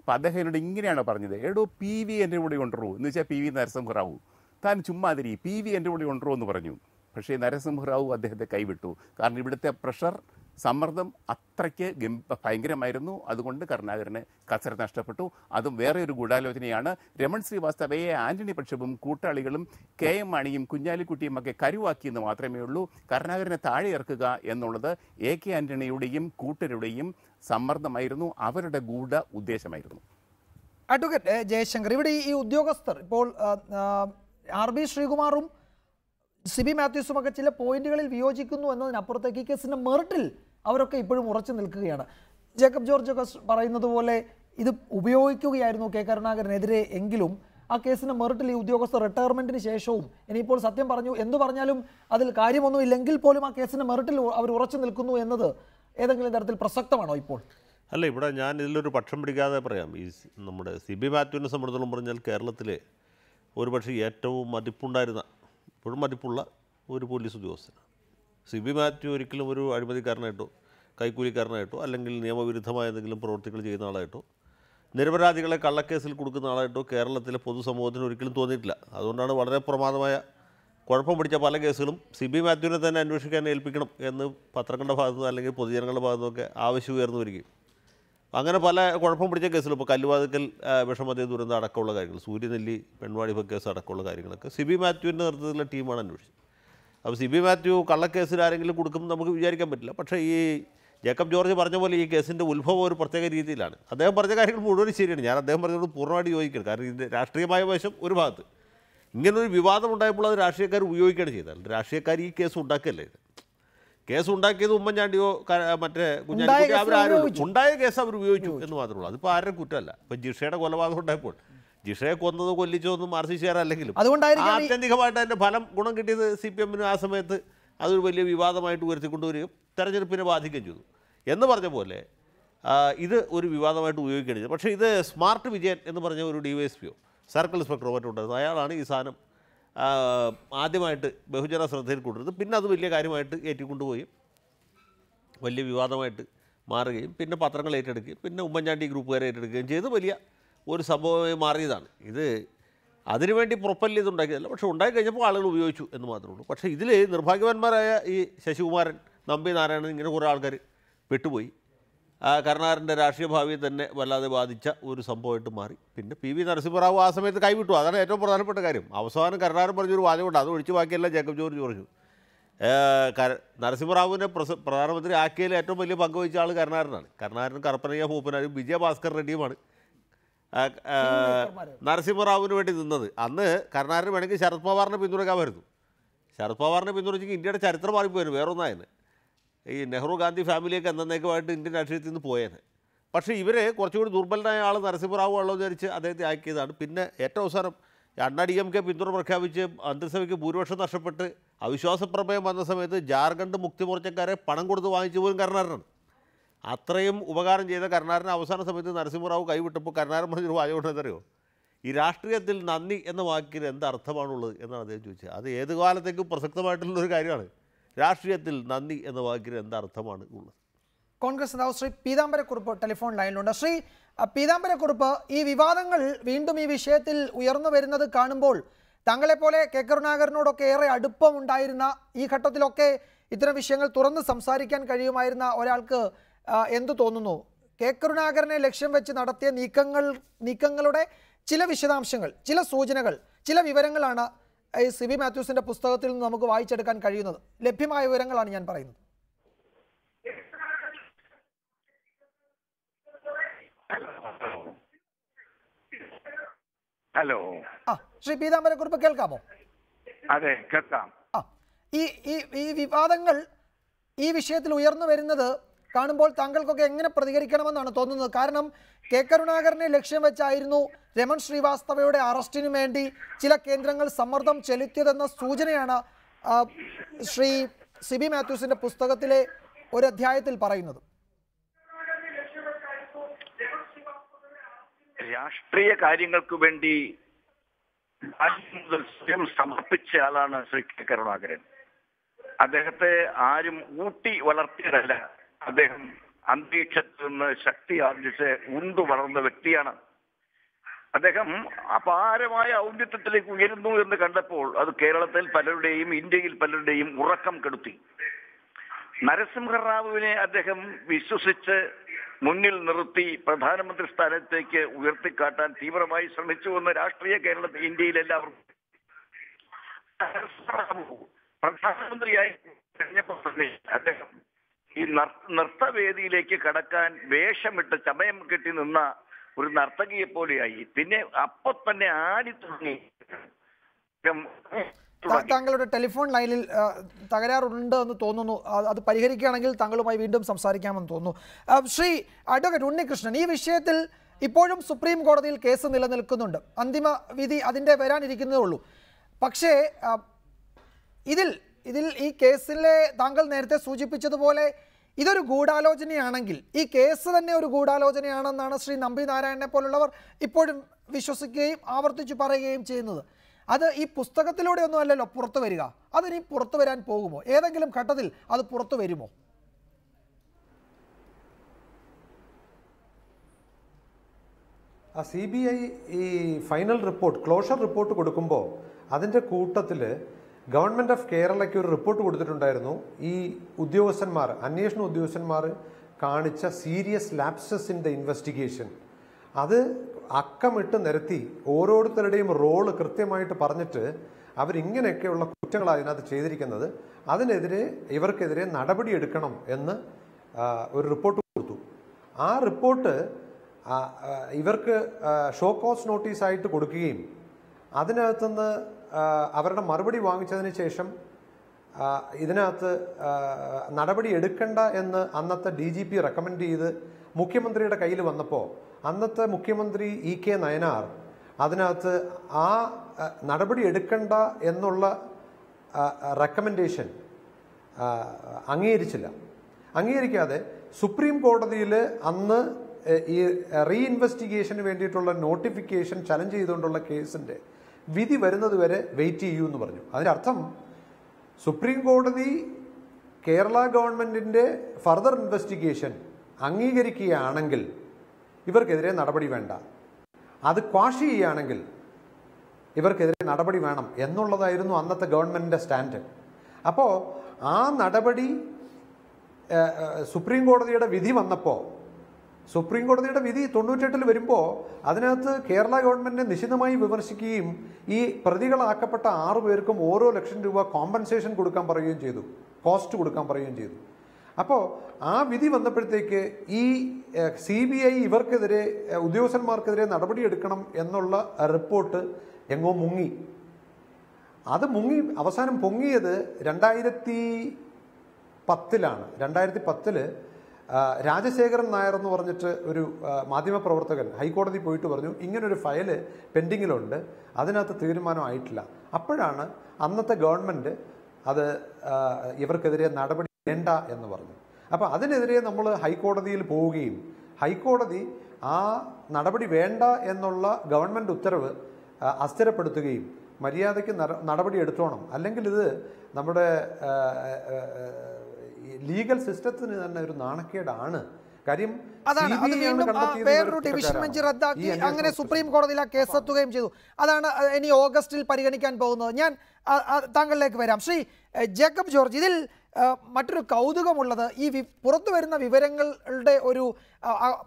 അപ്പോൾ അദ്ദേഹം എന്നോട് ഇങ്ങനെയാണ് പറഞ്ഞത്, എടോ PV എൻ്റെ കൂടെ കൊണ്ടുവരൂ എന്ന് വെച്ചാൽ PV നരസിംഹറാവു, താൻ ചുമ്മാതിരി, PV എൻ്റെ കൂടെ കൊണ്ടുവരൂ എന്ന് പറഞ്ഞു. പക്ഷേ നരസിംഹറാവു അദ്ദേഹത്തെ കൈവിട്ടു. കാരണം ഇവിടുത്തെ പ്രഷർ, സമ്മർദ്ദം അത്രയ്ക്ക് ഭയങ്കരമായിരുന്നു. അതുകൊണ്ട് കരുണാകരന് കസര നഷ്ടപ്പെട്ടു. അതും വേറെ ഒരു ഗൂഢാലോചനയാണ്. രമൺ ശ്രീവാസ്തവയെ ആന്റണി പക്ഷവും കൂട്ടാളികളും KM മാണിയും കുഞ്ഞാലിക്കുട്ടിയും ഒക്കെ കരുവാക്കിയെന്ന് മാത്രമേ ഉള്ളൂ. കരുണാകരനെ താഴെ ഇറക്കുക എന്നുള്ളത് AK ആന്റണിയുടെയും കൂട്ടരുടെയും സമ്മർദ്ദമായിരുന്നു, അവരുടെ ഗൂഢ ഉദ്ദേശമായിരുന്നു. അഡ്വക്കേറ്റ് ജയശങ്കർ, ഇവിടെ ഈ ഉദ്യോഗസ്ഥർ ഇപ്പോൾ RB ശ്രീകുമാറും CB മാത്യൂസും ഒക്കെ ചില പോയിന്റുകളിൽ വിയോജിക്കുന്നു എന്നതിനപ്പുറത്തേക്ക് ഈ കേസിൻ്റെ മെറിറ്റിൽ അവരൊക്കെ ഇപ്പോഴും ഉറച്ചു നിൽക്കുകയാണ്. ജേക്കബ് ജോർജ് ഒക്കെ പറയുന്നത് പോലെ ഇത് ഉപയോഗിക്കുകയായിരുന്നു K കരുണാകരനെതിരെ എങ്കിലും ആ കേസിൻ്റെ മെറിറ്റിൽ ഈ ഉദ്യോഗസ്ഥർ റിട്ടയർമെൻറ്റിന് ശേഷവും ഇനിയിപ്പോൾ സത്യം പറഞ്ഞു എന്തു പറഞ്ഞാലും അതിൽ കാര്യമൊന്നും ഇല്ലെങ്കിൽ പോലും ആ കേസിൻ്റെ മെറിറ്റിൽ അവർ ഉറച്ചു നിൽക്കുന്നു എന്നത് ഏതെങ്കിലും തരത്തിൽ പ്രസക്തമാണോ ഇപ്പോൾ? അല്ല, ഇവിടെ ഞാൻ ഇതിലൊരു പക്ഷം പിടിക്കാതെ പറയാം. ഈ നമ്മുടെ CB മാത്യുവിനെ സംബന്ധിച്ചിടത്തോളം പറഞ്ഞാൽ കേരളത്തിലെ ഒരുപക്ഷെ ഏറ്റവും മതിപ്പുണ്ടായിരുന്ന, ഇപ്പോഴും മതിപ്പുള്ള ഒരു പോലീസ് ഉദ്യോഗസ്ഥനാണ്. CB മാത്യു ഒരിക്കലും ഒരു അഴിമതിക്കാരനായിട്ടോ കൈക്കൂലിക്കാരനായിട്ടോ അല്ലെങ്കിൽ നിയമവിരുദ്ധമായ എന്തെങ്കിലും പ്രവൃത്തികൾ ചെയ്യുന്ന ആളായിട്ടോ നിരപരാധികളെ കള്ളക്കേസിൽ കൊടുക്കുന്ന ആളായിട്ടോ കേരളത്തിലെ പൊതുസമൂഹത്തിന് ഒരിക്കലും തോന്നിയിട്ടില്ല. അതുകൊണ്ടാണ് വളരെ പ്രമാദമായ കുഴപ്പം പിടിച്ച പല കേസുകളും CB മാത്യുവിനെ തന്നെ അന്വേഷിക്കാൻ ഏൽപ്പിക്കണം എന്ന് പത്രങ്ങളുടെ ഭാഗത്തുനിന്ന് അല്ലെങ്കിൽ പൊതുജനങ്ങളുടെ ഭാഗത്തുനിന്നൊക്കെ ആവശ്യം ഉയർന്നു വരികയും അങ്ങനെ പല കുഴപ്പം പിടിച്ച കേസുകൾ, ഇപ്പോൾ കല്ലുവാതിക്കൽ വിഷമതേ ദുരന്തം അടക്കമുള്ള കാര്യങ്ങൾ, സൂര്യനെല്ലി പെൺവാണിഭ കേസ് അടക്കമുള്ള കാര്യങ്ങളൊക്കെ CB മാത്യുവിൻ്റെ നേതൃത്വത്തിലുള്ള ടീമാണ് അന്വേഷിച്ചത്. അപ്പോൾ CB മാത്യു കള്ളക്കേസിൽ ആരെങ്കിലും കൊടുക്കും നമുക്ക് വിചാരിക്കാൻ പറ്റില്ല. പക്ഷേ ഈ ജേക്കബ് ജോർജ് പറഞ്ഞ പോലെ ഈ കേസിൻ്റെ ഉത്ഭവം ഒരു പ്രത്യേക രീതിയിലാണ്. അദ്ദേഹം പറഞ്ഞ കാര്യങ്ങൾ മുഴുവൻ ശരിയാണ്. ഞാൻ അദ്ദേഹം പറഞ്ഞത് പൂർണ്ണമായിട്ട് യോജിക്കണം. കാരണം ഇതിൻ്റെ രാഷ്ട്രീയമായ വശം ഒരു ഭാഗത്ത്, ഇങ്ങനൊരു വിവാദം ഉണ്ടായപ്പോൾ അത് രാഷ്ട്രീയക്കാർ ഉപയോഗിക്കുകയാണ് ചെയ്തത്. രാഷ്ട്രീയക്കാർ ഈ കേസ് ഉണ്ടാക്കിയല്ലേ. കേസ് ഉണ്ടാക്കിയത് ഉമ്മൻചാണ്ടിയോ മറ്റേ കുഞ്ഞാലിക്കുട്ടി അവരാരും ഉണ്ടായ കേസ് അവർ ഉപയോഗിച്ചു എന്ന് മാത്രമേ ഉള്ളൂ. അതിപ്പോൾ ആരുടെ കുറ്റമല്ല. ഇപ്പോൾ ജിഷയുടെ കൊലപാതകം ഉണ്ടായപ്പോൾ ജിഷയെ കൊന്നതോ കൊല്ലിച്ചോ ഒന്നും മാർസിസ്റ്റുകാരല്ലെങ്കിലും ആത്യന്തികമായിട്ട് അതിൻ്റെ ഫലം ഗുണം കിട്ടിയത് CPM ആ സമയത്ത് അതൊരു വലിയ വിവാദമായിട്ട് ഉയർത്തിക്കൊണ്ടുവരികയും തെരഞ്ഞെടുപ്പിനെ ബാധിക്കുകയും ചെയ്തു എന്ന് പറഞ്ഞ പോലെ ഇത് ഒരു വിവാദമായിട്ട് ഉപയോഗിക്കുകയാണ് ചെയ്തത്. പക്ഷേ ഇത് സ്മാർട്ട് വിജയൻ എന്ന് പറഞ്ഞ ഒരു DYSPയോ സർക്കിൾ ഇൻസ്പെക്ടറോ മറ്റുണ്ടായിരുന്നു, അയാളാണ് ഈ സാധനം ആദ്യമായിട്ട് ബഹുജന ശ്രദ്ധയിൽ കൊണ്ടുവരുന്നത്. പിന്നെ അത് വലിയ കാര്യമായിട്ട് ഏറ്റിക്കൊണ്ടുപോയും വലിയ വിവാദമായിട്ട് മാറുകയും പിന്നെ പത്രങ്ങൾ ഏറ്റെടുക്കുകയും പിന്നെ ഉമ്മൻചാണ്ടി ഗ്രൂപ്പുകാരെ ഏറ്റെടുക്കുകയും ചെയ്ത് വലിയ ഒരു സംഭവമായി മാറിയതാണ്. ഇത് അതിനുവേണ്ടി പ്രൊപ്പൽ ചെയ്തുണ്ടാക്കിയതല്ല. പക്ഷേ ഉണ്ടായി കഴിഞ്ഞപ്പോൾ ആളുകൾ ഉപയോഗിച്ചു എന്ന് മാത്രമേ ഉള്ളൂ. പക്ഷേ ഇതിൽ നിർഭാഗ്യവാന്മാരായ ഈ ശശികുമാരൻ, നമ്പി നാരായണൻ, ഇങ്ങനെ കുറേ ആൾക്കാർ പെട്ടുപോയി. കരുണാകരൻ്റെ രാഷ്ട്രീയ ഭാവിയെ തന്നെ വല്ലാതെ ബാധിച്ച ഒരു സംഭവമായിട്ട് മാറി. പിന്നെ പി വി നരസിംഹറാവു ആ സമയത്ത് കൈവിട്ടു. അതാണ് ഏറ്റവും പ്രധാനപ്പെട്ട കാര്യം. അവസാനം കരുണാകരൻ പറഞ്ഞൊരു വാചകമുണ്ട്, അത് ഒഴിച്ചു ബാക്കിയെല്ലാം ജേക്കബ് ജോർജ് പറഞ്ഞു. നരസിംഹറാവുവിനെ പ്രധാനമന്ത്രി ആക്കിയതിൽ ഏറ്റവും വലിയ പങ്ക് വഹിച്ച ആൾ കരുണാകരനാണ്. കരുണാകരൻ കറുപ്പനയ്യ മൂപ്പനാരും വിജയഭാസ്കർ റെഡ്ഡിയുമാണ് നരസിംഹറാവുവിന് വേണ്ടി നിന്നത്. അന്ന് കരുണാകരൻ വേണമെങ്കിൽ ശരത് പവാറിനെ പിന്തുണയ്ക്കാമായിരുന്നു. ശരത് പവാറിനെ പിന്തുണച്ചെങ്കിൽ ഇന്ത്യയുടെ ചരിത്രം മാറിപ്പോയിരുന്നു. വേറൊന്നായിരുന്നു, ഈ നെഹ്റു ഗാന്ധി ഫാമിലിയൊക്കെ എന്നേക്കുമായിട്ട് ഇന്ത്യൻ രാഷ്ട്രീയത്തിൽ നിന്ന് പോയേനെ. പക്ഷേ ഇവരെ കുറച്ചുകൂടി ദുർബലനായ ആൾ നരസിംഹറാവു ആണല്ലോ വിചാരിച്ച് അദ്ദേഹത്തെ ആക്കിയതാണ്. പിന്നെ ഏറ്റവും അവസാനം അണ്ണാ DMK പിന്തുണ പ്രഖ്യാപിച്ച് മന്ത്രിസഭയ്ക്ക് ഭൂരിപക്ഷം നഷ്ടപ്പെട്ട് അവിശ്വാസ പ്രമേയം വന്ന സമയത്ത് ജാർഖണ്ഡ് മുക്തി മോർച്ചക്കാരെ പണം കൊടുത്ത് വാങ്ങിച്ചു പോലും കരുണാകരനാണ്. അത്രയും ഉപകാരം ചെയ്ത കരുണാകരൻ അവസാന സമയത്ത് നരസിംഹറാവു കൈവിട്ടപ്പോൾ കരുണാകരൻ പറഞ്ഞൊരു വാചകം എന്തറിയോ, ഈ രാഷ്ട്രീയത്തിൽ നന്ദി എന്ന വാക്കിന് എന്തർത്ഥമാണുള്ളത് എന്നാണ് അദ്ദേഹം ചോദിച്ചത്. അത് ഏത് കാലത്തേക്കും പ്രസക്തമായിട്ടുള്ളൊരു കാര്യമാണ്. രാഷ്ട്രീയത്തിൽ നന്ദി എന്ന വാക്കിന് എന്തർത്ഥമാണ് ഉള്ളത്. കോൺഗ്രസ് നേതാവ് ശ്രീ പീതാംബരക്കുറുപ്പ് ടെലിഫോൺ ലൈനിലുണ്ട്. ശ്രീ പീതാംബരക്കുറുപ്പ്, ഈ വിവാദങ്ങൾ വീണ്ടും ഈ വിഷയത്തിൽ ഉയർന്നു വരുന്നത് കാണുമ്പോൾ താങ്കളെപ്പോലെ കെ കരുണാകരനോടൊക്കെ ഏറെ അടുപ്പമുണ്ടായിരുന്ന, ഈ ഘട്ടത്തിലൊക്കെ ഇത്തരം വിഷയങ്ങൾ തുറന്ന് സംസാരിക്കാൻ കഴിയുമായിരുന്ന ഒരാൾക്ക് എന്തു തോന്നുന്നു? കെ കരുണാകരനെ ലക്ഷ്യം വെച്ച് നടത്തിയ നീക്കങ്ങളുടെ ചില വിശദാംശങ്ങൾ, ചില സൂചനകൾ, ചില വിവരങ്ങളാണ് ഈ സിബി മാത്യൂസിന്റെ പുസ്തകത്തിൽ നിന്ന് നമുക്ക് വായിച്ചെടുക്കാൻ കഴിയുന്നത്. ലഭ്യമായ വിവരങ്ങളാണ് ഞാൻ പറയുന്നത്. ഹലോ, ശ്രീ പീതാംബരക്കുറുപ്പ് കേൾക്കാമോ? അതെ, കേൾക്കാം. ഈ വിവാദങ്ങൾ ഈ വിഷയത്തിൽ ഉയർന്നു വരുന്നത് കാണുമ്പോൾ താങ്കൾക്കൊക്കെ എങ്ങനെ പ്രതികരിക്കണമെന്നാണ് തോന്നുന്നത്? കാരണം കെ കരുണാകരനെ ലക്ഷ്യം വെച്ചായിരുന്നു രമൺ ശ്രീവാസ്തവയുടെ അറസ്റ്റിനു വേണ്ടി ചില കേന്ദ്രങ്ങൾ സമ്മർദ്ദം ചെലുത്തിയതെന്ന സൂചനയാണ് ശ്രീ സിബി മാത്യൂസിന്റെ പുസ്തകത്തിലെ ഒരു അധ്യായത്തിൽ പറയുന്നത്. രാഷ്ട്രീയ കാര്യങ്ങൾക്ക് വേണ്ടി സ്വയം സമർപ്പിച്ച ആളാണ് ശ്രീ കെ കരുണാകരൻ. അദ്ദേഹത്തെ ആരും ഊട്ടി വളർത്തിയതല്ല. അദ്ദേഹം അന്തരീക്ഷത്തിൽ നിന്ന് ശക്തി ആർജിച്ച് ഉണ്ടു വളർന്ന വ്യക്തിയാണ്. അദ്ദേഹം അപാരമായ ഔന്നത്യത്തിലേക്ക് ഉയരുന്നു എന്ന് കണ്ടപ്പോൾ അത് കേരളത്തിൽ പലരുടെയും ഇന്ത്യയിൽ പലരുടെയും ഉറക്കം കെടുത്തി. നരസിംഹറാവുവിനെ അദ്ദേഹം വിശ്വസിച്ച് മുന്നിൽ നിർത്തി പ്രധാനമന്ത്രി സ്ഥാനത്തേക്ക് ഉയർത്തിക്കാട്ടാൻ തീവ്രമായി ശ്രമിച്ചുവെന്ന് രാഷ്ട്രീയ കേരളത്തിൽ ഇന്ത്യയിൽ എല്ലാവർക്കും. പ്രധാനമന്ത്രിയായി കഴിഞ്ഞപ്പോൾ തന്നെ അദ്ദേഹം ഈ നൃത്തവേദിയിലേക്ക് കടക്കാൻ വേഷമിട്ട് ചമയം കെട്ടി നിന്ന ഒരു നർത്തകിയെ പോലെയായി. പിന്നെ അപ്പൊ തന്നെ ആടി തുടങ്ങി. താങ്കളുടെ ടെലിഫോൺ ലൈനിൽ തകരാറുണ്ട് എന്ന് തോന്നുന്നു. അത് പരിഹരിക്കുകയാണെങ്കിൽ താങ്കളുമായി വീണ്ടും സംസാരിക്കാമെന്ന് തോന്നുന്നു. ശ്രീ അഡ്വക്കേറ്റ് ഉണ്ണികൃഷ്ണൻ, ഈ വിഷയത്തിൽ ഇപ്പോഴും സുപ്രീം കോടതിയിൽ കേസ് നിലനിൽക്കുന്നുണ്ട്. അന്തിമ വിധി അതിൻ്റെ വരാനിരിക്കുന്നതേ ഉള്ളൂ. പക്ഷേ ഇതിൽ ഈ കേസിലെ താങ്കൾ നേരത്തെ സൂചിപ്പിച്ചതുപോലെ ഇതൊരു ഗൂഢാലോചനയാണെങ്കിൽ, ഈ കേസ് തന്നെ ഒരു ഗൂഢാലോചനയാണെന്നാണ് ശ്രീ നമ്പി നാരായണനെ പോലുള്ളവർ ഇപ്പോഴും വിശ്വസിക്കുകയും ആവർത്തിച്ച് പറയുകയും ചെയ്യുന്നത്. അത് ഈ പുസ്തകത്തിലൂടെ ഒന്നും അല്ലല്ലോ പുറത്തു വരിക. അതിനി പുറത്തു വരാൻ പോകുമോ? ഏതെങ്കിലും ഘട്ടത്തിൽ അത് പുറത്തു വരുമോ? CBI ഈ ഫൈനൽ റിപ്പോർട്ട്, ക്ലോഷർ റിപ്പോർട്ട് കൊടുക്കുമ്പോൾ അതിൻ്റെ കൂട്ടത്തിൽ ഗവൺമെൻറ് ഓഫ് കേരളയ്ക്ക് ഒരു റിപ്പോർട്ട് കൊടുത്തിട്ടുണ്ടായിരുന്നു. ഈ ഉദ്യോഗസ്ഥന്മാർ, അന്വേഷണ ഉദ്യോഗസ്ഥന്മാർ കാണിച്ച serious lapses in the investigation, അത് അക്കമിട്ട് നിരത്തി ഓരോരുത്തരുടെയും റോള് കൃത്യമായിട്ട് പറഞ്ഞിട്ട് അവരിങ്ങനെയൊക്കെയുള്ള കുറ്റങ്ങളാണ് ഇതിനകത്ത് ചെയ്തിരിക്കുന്നത്, അതിനെതിരെ ഇവർക്കെതിരെ നടപടിയെടുക്കണം എന്ന് ഒരു റിപ്പോർട്ട് കൊടുത്തു. ആ റിപ്പോർട്ട് ഇവർക്ക് ഷോ കോസ് നോട്ടീസായിട്ട് കൊടുക്കുകയും അതിനകത്തുനിന്ന് അവരുടെ മറുപടി വാങ്ങിച്ചതിന് ശേഷം ഇതിനകത്ത് നടപടി എടുക്കണ്ട എന്ന് അന്നത്തെ DGP റെക്കമെൻഡ് ചെയ്ത് മുഖ്യമന്ത്രിയുടെ കയ്യിൽ വന്നപ്പോൾ അന്നത്തെ മുഖ്യമന്ത്രി EK നയനാർ അതിനകത്ത് ആ നടപടി എടുക്കണ്ട എന്നുള്ള റെക്കമെൻഡേഷൻ അംഗീകരിക്കാതെ സുപ്രീം കോടതിയിൽ അന്ന് ഈ റീഇൻവെസ്റ്റിഗേഷന് വേണ്ടിയിട്ടുള്ള നോട്ടിഫിക്കേഷൻ ചലഞ്ച് ചെയ്തുകൊണ്ടുള്ള കേസിൻ്റെ വിധി വരുന്നത് വരെ വെയിറ്റ് ചെയ്യൂ എന്ന് പറഞ്ഞു. അതിൻ്റെ അർത്ഥം സുപ്രീം കോടതി കേരള ഗവൺമെൻറ്റിൻ്റെ ഫർദർ ഇൻവെസ്റ്റിഗേഷൻ അംഗീകരിക്കുകയാണെങ്കിൽ ഇവർക്കെതിരെ നടപടി വേണ്ട, അത് ക്വാഷ് ചെയ്യുകയാണെങ്കിൽ ഇവർക്കെതിരെ നടപടി വേണം എന്നുള്ളതായിരുന്നു അന്നത്തെ ഗവൺമെൻറ്റിൻ്റെ സ്റ്റാൻഡ്. അപ്പോൾ ആ നടപടി സുപ്രീം കോടതിയുടെ വിധി വന്നപ്പോൾ സുപ്രീം കോടതിയുടെ വിധി 98 വരുമ്പോൾ അതിനകത്ത് കേരള ഗവൺമെന്റിനെ നിശിതമായി വിമർശിക്കുകയും ഈ പ്രതികളാക്കപ്പെട്ട 6 പേർക്കും ഓരോ ലക്ഷം രൂപ കോമ്പൻസേഷൻ കൊടുക്കാൻ പറയുകയും ചെയ്തു, കോസ്റ്റ് കൊടുക്കാൻ പറയുകയും ചെയ്തു. അപ്പോൾ ആ വിധി വന്നപ്പോഴത്തേക്ക് ഈ CBI ഇവർക്കെതിരെ ഉദ്യോഗസ്ഥന്മാർക്കെതിരെ നടപടിയെടുക്കണം എന്നുള്ള റിപ്പോർട്ട് എങ്ങോ മുങ്ങി. അത് മുങ്ങി അവസാനം പൊങ്ങിയത് 2010-ലാണ്. 2010 രാജശേഖരൻ നായർ എന്ന് പറഞ്ഞിട്ട് ഒരു മാധ്യമപ്രവർത്തകൻ ഹൈക്കോടതി പോയിട്ട് പറഞ്ഞു ഇങ്ങനൊരു ഫയല് പെൻഡിങ്ങിലുണ്ട്, അതിനകത്ത് തീരുമാനമായിട്ടില്ല. അപ്പോഴാണ് അന്നത്തെ ഗവൺമെൻറ് അത് ഇവർക്കെതിരെ നടപടി വേണ്ട എന്ന് പറഞ്ഞു. അപ്പോൾ അതിനെതിരെ നമ്മൾ ഹൈക്കോടതിയിൽ പോവുകയും ഹൈക്കോടതി ആ നടപടി വേണ്ട എന്നുള്ള ഗവൺമെൻറ് ഉത്തരവ് അസ്ഥിരപ്പെടുത്തുകയും മര്യാദയ്ക്ക് നടപടി എടുത്തോണം, അല്ലെങ്കിൽ ഇത് നമ്മുടെ ലീഗൽ സിസ്റ്റത്തിന് തന്നെ ഒരു നാണക്കേടാണ്. കാര്യം അതാണ് അത് വീണ്ടും വേറൊരു ഡിവിഷൻ ബെഞ്ച് റദ്ദാക്കി അങ്ങനെ സുപ്രീം കോടതിയിൽ ആ കേസ് എത്തുകയും ചെയ്തു. അതാണ് ഇനി ഓഗസ്റ്റിൽ പരിഗണിക്കാൻ പോകുന്നത്. ഞാൻ താങ്കളിലേക്ക് വരാം. ശ്രീ ജേക്കബ് ജോർജ്, ഇതിൽ മറ്റൊരു കൗതുകമുള്ളത് ഈ പുറത്തു വരുന്ന വിവരങ്ങളുടെ ഒരു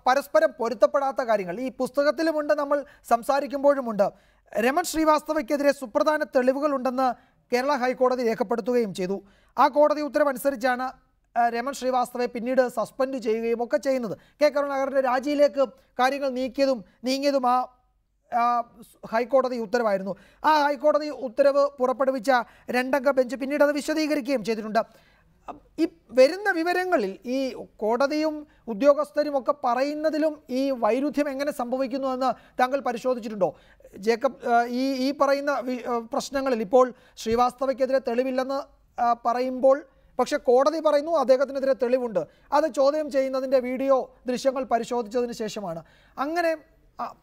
പരസ്പരം പൊരുത്തപ്പെടാത്ത കാര്യങ്ങൾ ഈ പുസ്തകത്തിലുമുണ്ട്, നമ്മൾ സംസാരിക്കുമ്പോഴുമുണ്ട്. രമൺ ശ്രീവാസ്തവയ്ക്കെതിരെ സുപ്രധാന തെളിവുകളുണ്ടെന്ന് കേരള ഹൈക്കോടതി രേഖപ്പെടുത്തുകയും ചെയ്തു. ആ കോടതി ഉത്തരവനുസരിച്ചാണ് രമൺ ശ്രീവാസ്തവയെ പിന്നീട് സസ്പെൻഡ് ചെയ്യുകയും ഒക്കെ ചെയ്യുന്നത്. കെ കരുണാകരൻ്റെ രാജിയിലേക്ക് കാര്യങ്ങൾ നീങ്ങിയതും ആ ഹൈക്കോടതി ഉത്തരവായിരുന്നു. ആ ഹൈക്കോടതി ഉത്തരവ് പുറപ്പെടുവിച്ച 2-അംഗ ബെഞ്ച് പിന്നീട് അത് വിശദീകരിക്കുകയും ചെയ്തിട്ടുണ്ട്. ഈ വരുന്ന വിവരങ്ങളിൽ ഈ കോടതിയും ഉദ്യോഗസ്ഥരും ഒക്കെ പറയുന്നതിലും ഈ വൈരുദ്ധ്യം എങ്ങനെ സംഭവിക്കുന്നു എന്ന് താങ്കൾ പരിശോധിച്ചിട്ടുണ്ടോ? ജേക്കബ്, ഈ പറയുന്ന പ്രശ്നങ്ങളിൽ ഇപ്പോൾ ശ്രീവാസ്തവയ്ക്കെതിരെ തെളിവില്ലെന്ന് പറയുമ്പോൾ പക്ഷെ കോടതി പറയുന്നു അദ്ദേഹത്തിനെതിരെ തെളിവുണ്ട്. അത് ചോദ്യം ചെയ്യുന്നതിൻ്റെ വീഡിയോ ദൃശ്യങ്ങൾ പരിശോധിച്ചതിന് ശേഷമാണ്. അങ്ങനെ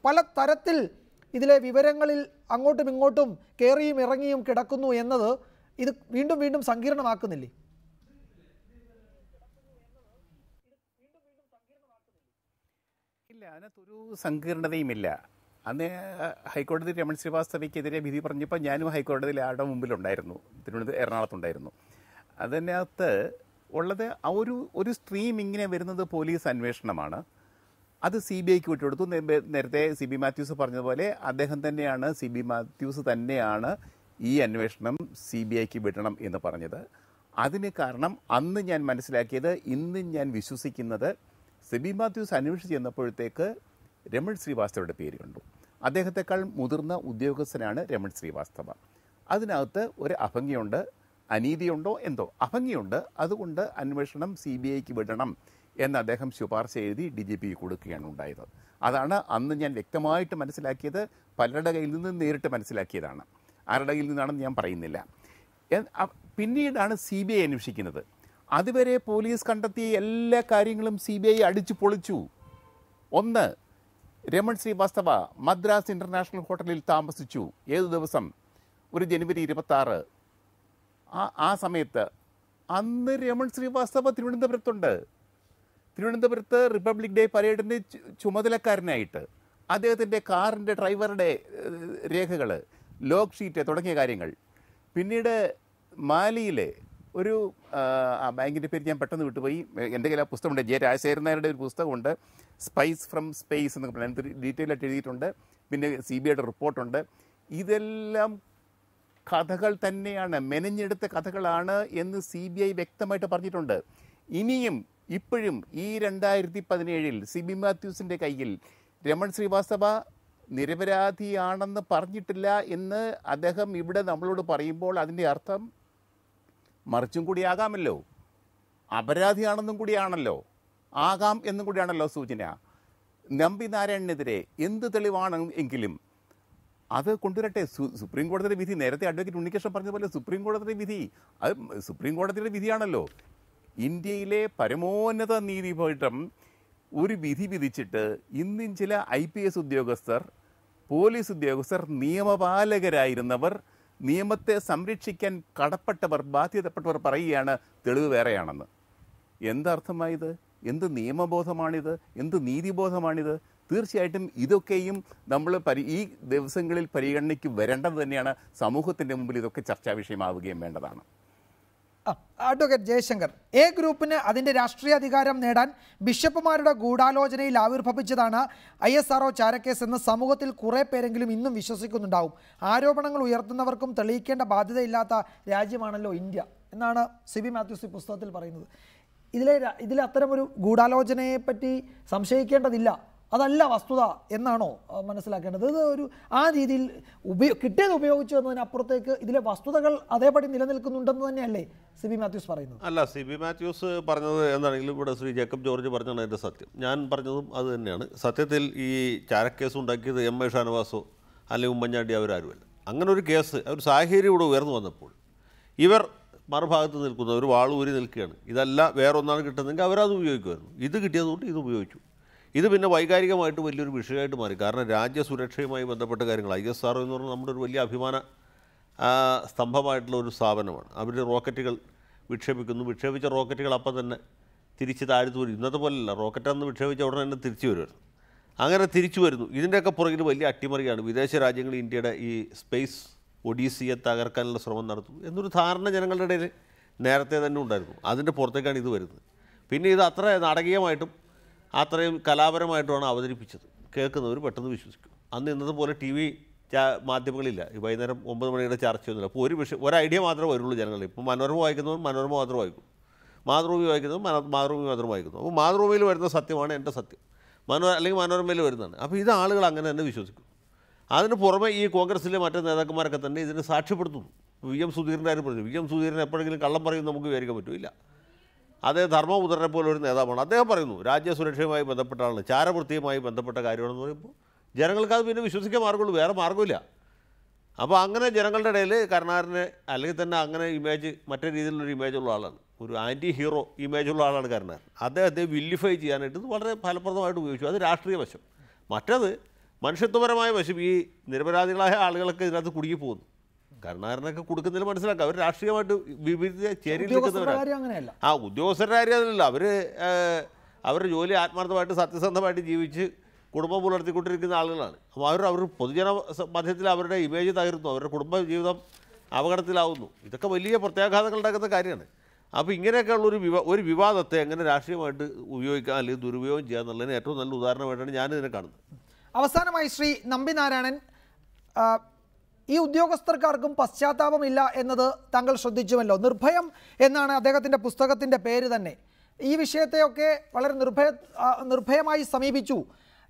പല തരത്തിൽ ഇതിലെ വിവരങ്ങളിൽ അങ്ങോട്ടും ഇങ്ങോട്ടും കയറിയും ഇറങ്ങിയും കിടക്കുന്നു എന്നത് ഇത് വീണ്ടും വീണ്ടും സങ്കീർണമാക്കുന്നില്ലേ? ഇല്ല, അതിനകത്തൊരു സങ്കീർണതയുമില്ല. അന്ന് ഹൈക്കോടതി രമൺ ശ്രീവാസ്തവയ്ക്കെതിരെ വിധി പറഞ്ഞപ്പോൾ ഞാനും ഹൈക്കോടതിയിൽ ആരുടെ മുമ്പിലുണ്ടായിരുന്നു, എറണാകുളത്തുണ്ടായിരുന്നു. അതിനകത്ത് ഉള്ളത് ഒരു സ്ട്രീം ഇങ്ങനെ വരുന്നത് പോലീസ് അന്വേഷണമാണ്. അത് CBIക്ക് വിട്ടുകൊടുത്തു. നേരത്തെ CB മാത്യൂസ് പറഞ്ഞതുപോലെ അദ്ദേഹം തന്നെയാണ്, CB മാത്യൂസ് തന്നെയാണ് ഈ അന്വേഷണം CBIക്ക് വിടണം എന്ന് പറഞ്ഞത്. അതിന് കാരണം അന്ന് ഞാൻ മനസ്സിലാക്കിയത്, ഇന്ന് ഞാൻ വിശ്വസിക്കുന്നത്, CB മാത്യൂസ് അന്വേഷിച്ച് ചെന്നപ്പോഴത്തേക്ക് രമൺ ശ്രീവാസ്തവയുടെ പേര് കണ്ടു. അദ്ദേഹത്തെക്കാൾ മുതിർന്ന ഉദ്യോഗസ്ഥനാണ് രമൺ ശ്രീവാസ്തവ. അതിനകത്ത് ഒരു അഭംഗിയുണ്ട്, അനീതിയുണ്ടോ എന്തോ അഭംഗിയുണ്ട്. അതുകൊണ്ട് അന്വേഷണം CBIക്ക് വിടണം എന്ന് അദ്ദേഹം ശുപാർശ എഴുതി DGPക്ക് കൊടുക്കുകയാണ് ഉണ്ടായത്. അതാണ് അന്ന് ഞാൻ വ്യക്തമായിട്ട് മനസ്സിലാക്കിയത്. പലരുടെ കയ്യിൽ നിന്ന് നേരിട്ട് മനസ്സിലാക്കിയതാണ്. ആരുടെ കയ്യിൽ നിന്നാണെന്ന് ഞാൻ പറയുന്നില്ല. പിന്നീടാണ് CBI അന്വേഷിക്കുന്നത്. അതുവരെ പോലീസ് കണ്ടെത്തിയ എല്ലാ കാര്യങ്ങളും CBI അടിച്ചു പൊളിച്ചു. ഒന്ന്, രമൺ ശ്രീവാസ്തവ മദ്രാസ് ഇൻ്റർനാഷണൽ ഹോട്ടലിൽ താമസിച്ചു. ഏത് ദിവസം? ഒരു ജനുവരി 26. ആ സമയത്ത് അന്ന് രമൺ ശ്രീവാസ്തവ തിരുവനന്തപുരത്തുണ്ട്. തിരുവനന്തപുരത്ത് റിപ്പബ്ലിക് ഡേ പരേഡിൻ്റെ ചുമതലക്കാരനായിട്ട് അദ്ദേഹത്തിൻ്റെ കാറിൻ്റെ ഡ്രൈവറുടെ രേഖകൾ, ലോഗ് ഷീറ്റ് തുടങ്ങിയ കാര്യങ്ങൾ. പിന്നീട് മാലിയിലെ ഒരു ബാങ്കിൻ്റെ പേര് ഞാൻ പെട്ടെന്ന് വിട്ടുപോയി, എൻ്റെ കയ്യിൽ ആ പുസ്തകമുണ്ട്. J. രാജശേഖരൻ നായരുടെ ഒരു പുസ്തകമുണ്ട്, സ്പൈസ് ഫ്രം സ്പേസ് എന്നൊക്കെ പറഞ്ഞാൽ ഡീറ്റെയിൽ ആയിട്ട് എഴുതിയിട്ടുണ്ട്. പിന്നെ CBIയുടെ റിപ്പോർട്ടുണ്ട്. ഇതെല്ലാം കഥകൾ തന്നെയാണ്, മെനഞ്ഞെടുത്ത കഥകളാണ് എന്ന് CBI വ്യക്തമായിട്ട് പറഞ്ഞിട്ടുണ്ട്. ഇനിയും ഇപ്പോഴും ഈ 2017 CB മാത്യൂസിൻ്റെ കയ്യിൽ രമൺ ശ്രീവാസ്തവ നിരപരാധിയാണെന്ന് പറഞ്ഞിട്ടില്ല എന്ന് അദ്ദേഹം ഇവിടെ നമ്മളോട് പറയുമ്പോൾ അതിൻ്റെ അർത്ഥം മറിച്ചും കൂടി ആകാമല്ലോ, അപരാധിയാണെന്നും കൂടിയാണല്ലോ, ആകാം എന്നും കൂടിയാണല്ലോ സൂചന. നമ്പി നാരായണനെതിരെ എന്ത് തെളിവാണ് എങ്കിലും അത് കൊണ്ടുവരട്ടെ. സുപ്രീം കോടതിയുടെ വിധി, നേരത്തെ അഡ്വക്കേറ്റ് ഉണ്ണികൃഷ്ണൻ പറഞ്ഞതുപോലെ സുപ്രീം കോടതിയുടെ വിധി, അത് സുപ്രീം കോടതിയുടെ വിധിയാണല്ലോ. ഇന്ത്യയിലെ പരമോന്നത നീതിപീഠം ഒരു വിധി വിധിച്ചിട്ട് ഇന്നും ചില IPS ഉദ്യോഗസ്ഥർ, പോലീസ് ഉദ്യോഗസ്ഥർ, നിയമപാലകരായിരുന്നവർ, നിയമത്തെ സംരക്ഷിക്കാൻ കടപ്പെട്ടവർ, ബാധ്യതപ്പെട്ടവർ പറയുകയാണ് തെളിവ് വേറെയാണെന്ന്. എന്തർത്ഥമായത്? എന്ത് നിയമബോധമാണിത്? എന്ത് നീതിബോധമാണിത്? തീർച്ചയായിട്ടും ഇതൊക്കെയും നമ്മൾ ഈ ദിവസങ്ങളിൽ പരിഗണനയ്ക്ക് വരേണ്ടത് തന്നെയാണ്. സമൂഹത്തിൻ്റെ മുമ്പിൽ ഇതൊക്കെ ചർച്ചാ വിഷയമാവുകയും വേണ്ടതാണ്. അഡ്വക്കേറ്റ് ജയശങ്കർ, എ ഗ്രൂപ്പിന് അതിൻ്റെ രാഷ്ട്രീയ അധികാരം നേടാൻ ബിഷപ്പുമാരുടെ ഗൂഢാലോചനയിൽ ആവിർഭവിച്ചതാണ് ISRO ചാരക്കേസ് എന്ന് സമൂഹത്തിൽ കുറേ പേരെങ്കിലും ഇന്നും വിശ്വസിക്കുന്നുണ്ടാവും. ആരോപണങ്ങൾ ഉയർത്തുന്നവർക്കും തെളിയിക്കേണ്ട ബാധ്യതയില്ലാത്ത രാജ്യമാണല്ലോ ഇന്ത്യ എന്നാണ് CB മാത്യൂസ് ഈ പുസ്തകത്തിൽ പറയുന്നത്. ഇതിലെ അത്തരമൊരു ഗൂഢാലോചനയെപ്പറ്റി സംശയിക്കേണ്ടതില്ല, അതല്ല വസ്തുത എന്നാണോ മനസ്സിലാക്കേണ്ടത്? ഇത് ഒരു ആ രീതിയിൽ കിട്ടിയത് ഉപയോഗിച്ചു എന്നതിനപ്പുറത്തേക്ക് ഇതിലെ വസ്തുതകൾ അതേപടി നിലനിൽക്കുന്നുണ്ടെന്ന് തന്നെയല്ലേ CB മാത്യൂസ് പറയുന്നത്? അല്ല, CB മാത്യൂസ് പറഞ്ഞത് എന്താണെങ്കിലും ഇവിടെ ശ്രീ ജേക്കബ് ജോർജ് പറഞ്ഞാണ് അതിൻ്റെ സത്യം. ഞാൻ പറഞ്ഞതും അത് തന്നെയാണ്. സത്യത്തിൽ ഈ ചാരക്കേസ് ഉണ്ടാക്കിയത് MA ഷാനവാസോ അല്ലെങ്കിൽ ഉമ്മൻചാണ്ടി അവരാരുമല്ല. അങ്ങനെ ഒരു കേസ് ഒരു സാഹചര്യം ഇവിടെ ഉയർന്നു വന്നപ്പോൾ ഇവർ മറുഭാഗത്ത് നിൽക്കുന്ന ഒരു വാളൂരി നിൽക്കുകയാണ്. ഇതല്ല വേറൊന്നാണ് കിട്ടുന്നതെങ്കിൽ അവരത് ഉപയോഗിക്കുമായിരുന്നു. ഇത് കിട്ടിയതുകൊണ്ട് ഇത് ഉപയോഗിച്ചു. ഇത് പിന്നെ വൈകാരികമായിട്ട് വലിയൊരു വിഷയമായിട്ട് മാറി. കാരണം രാജ്യസുരക്ഷയുമായി ബന്ധപ്പെട്ട കാര്യങ്ങൾ ISRO എന്ന് പറഞ്ഞാൽ നമ്മുടെ ഒരു വലിയ അഭിമാന സ്തംഭമായിട്ടുള്ള ഒരു സ്ഥാപനമാണ്. അവർ റോക്കറ്റുകൾ വിക്ഷേപിക്കുന്നു. വിക്ഷേപിച്ച റോക്കറ്റുകൾ അപ്പം തന്നെ തിരിച്ച് താഴ്ത്തു വരും. ഇന്നത്തെ പോലെയല്ല, റോക്കറ്റ് അന്ന് വിക്ഷേപിച്ച ഉടനെ തന്നെ തിരിച്ചു വരുമായിരുന്നു. അങ്ങനെ തിരിച്ചു വരുന്നു. ഇതിൻ്റെയൊക്കെ പുറകിൽ വലിയ അട്ടിമറിയാണ്. വിദേശ രാജ്യങ്ങൾ ഇന്ത്യയുടെ ഈ സ്പേസ് ഒഡീസിയെ തകർക്കാനുള്ള ശ്രമം നടത്തുന്നു എന്നൊരു ധാരണ ജനങ്ങളുടെ ഇടയിൽ നേരത്തെ തന്നെ ഉണ്ടായിരുന്നു. അതിൻ്റെ പുറത്തേക്കാണ് ഇത് വരുന്നത്. പിന്നെ ഇത് അത്ര നാടകീയമായിട്ടും അത്രയും കലാപരമായിട്ടുമാണ് അവതരിപ്പിച്ചത്. കേൾക്കുന്നവർ പെട്ടെന്ന് വിശ്വസിക്കും. അന്ന് ഇന്നത്തെ പോലെ TV മാധ്യമങ്ങളില്ല. ഈ വൈകുന്നേരം 9 മണിയുടെ ചർച്ചയൊന്നുമില്ല. അപ്പോൾ ഒരു ഐഡിയ മാത്രമേ വരുള്ളൂ ജനങ്ങളിൽ. ഇപ്പോൾ മനോരമ വായിക്കുന്നവർ മനോരമ മാത്രം വായിക്കും, മാതൃഭൂമി വായിക്കുന്നവർ മാതൃഭൂമി മാത്രം വായിക്കുന്നു. അപ്പോൾ മാതൃഭൂമിയിൽ വരുന്ന സത്യമാണ് എൻ്റെ സത്യം, അല്ലെങ്കിൽ മനോരമയിൽ വരുന്നതാണ്. അപ്പോൾ ഇത് ആളുകൾ അങ്ങനെ തന്നെ വിശ്വസിക്കും. അതിന് പുറമെ ഈ കോൺഗ്രസ്സിലെ മറ്റു നേതാക്കന്മാരൊക്കെ തന്നെ ഇതിന് സാക്ഷ്യപ്പെടുത്തുന്നു. VM സുധീരൻ്റെ കാര്യം പറഞ്ഞു. VM സുധീരൻ എപ്പോഴെങ്കിലും കള്ളം പറയുമെന്ന് നമുക്ക് വിചാരിക്കാൻ പറ്റില്ല. അദ്ദേഹം ധർമ്മപുത്രനെ പോലെ ഒരു നേതാവാണ്. അദ്ദേഹം പറയുന്നു രാജ്യസുരക്ഷയുമായി ബന്ധപ്പെട്ട ആളാണ്, ചാരവൃത്തിയുമായി ബന്ധപ്പെട്ട കാര്യമാണെന്ന് പറയുമ്പോൾ ജനങ്ങൾക്ക് അത് പിന്നെ വിശ്വസിക്കാൻ മാർഗമുള്ളൂ, വേറെ മാർഗ്ഗമില്ല. അപ്പോൾ അങ്ങനെ ജനങ്ങളുടെ ഇടയിൽ കരുണാകരനെ അല്ലെങ്കിൽ തന്നെ അങ്ങനെ ഇമേജ് മറ്റേ രീതിയിലുള്ളൊരു ഇമേജുള്ള ആളാണ്, ഒരു ആൻറ്റി ഹീറോ ഇമേജുള്ള ആളാണ് കരുണാകരൻ. അദ്ദേഹത്തെ വില്ലിഫൈ ചെയ്യാനായിട്ട് ഇത് വളരെ ഫലപ്രദമായിട്ട് ഉപയോഗിച്ചു. അത് രാഷ്ട്രീയ വശം. മറ്റത് മനുഷ്യത്വപരമായ വശം. ഈ നിരപരാധികളായ ആളുകളൊക്കെ ഇതിനകത്ത് കുടുങ്ങി പോകുന്നു. കരുണാകരനൊക്കെ കൊടുക്കുന്നതിൽ മനസ്സിലാക്കുക അവർ രാഷ്ട്രീയമായിട്ട് വിവിധ ചേരിയിൽ നിൽക്കുന്നവരാണ്. ഉദ്യോഗസ്ഥരുടെ കാര്യം അതിലല്ല. അവരുടെ ജോലി ആത്മാർത്ഥമായിട്ട് സത്യസന്ധമായിട്ട് ജീവിച്ച് കുടുംബം പുലർത്തിക്കൊണ്ടിരിക്കുന്ന ആളുകളാണ്. അപ്പോൾ അവർ പൊതുജന മധ്യത്തിൽ അവരുടെ ഇമേജ് തകരുന്നു, അവരുടെ കുടുംബ ജീവിതം അപകടത്തിലാവുന്നു. ഇതൊക്കെ വലിയ പ്രത്യാഘാതങ്ങൾ ഉണ്ടാക്കുന്ന കാര്യമാണ്. അപ്പോൾ ഇങ്ങനെയൊക്കെയുള്ള ഒരു വിവാദത്തെ എങ്ങനെ രാഷ്ട്രീയമായിട്ട് ഉപയോഗിക്കാം അല്ലെങ്കിൽ ദുരുപയോഗം ചെയ്യുക എന്നുള്ളതിന് ഏറ്റവും നല്ല ഉദാഹരണമായിട്ടാണ് ഞാനിതിനെ കാണുന്നത്. അവസാനമായി ശ്രീ നമ്പി നാരായണൻ, ഈ ഉദ്യോഗസ്ഥർക്കാർക്കും പശ്ചാത്താപമില്ല എന്നത് താങ്കൾ ശ്രദ്ധിച്ചുവല്ലോ. നിർഭയം എന്നാണ് അദ്ദേഹത്തിൻ്റെ പുസ്തകത്തിൻ്റെ പേര് തന്നെ. ഈ വിഷയത്തെയൊക്കെ വളരെ നിർഭയമായി സമീപിച്ചു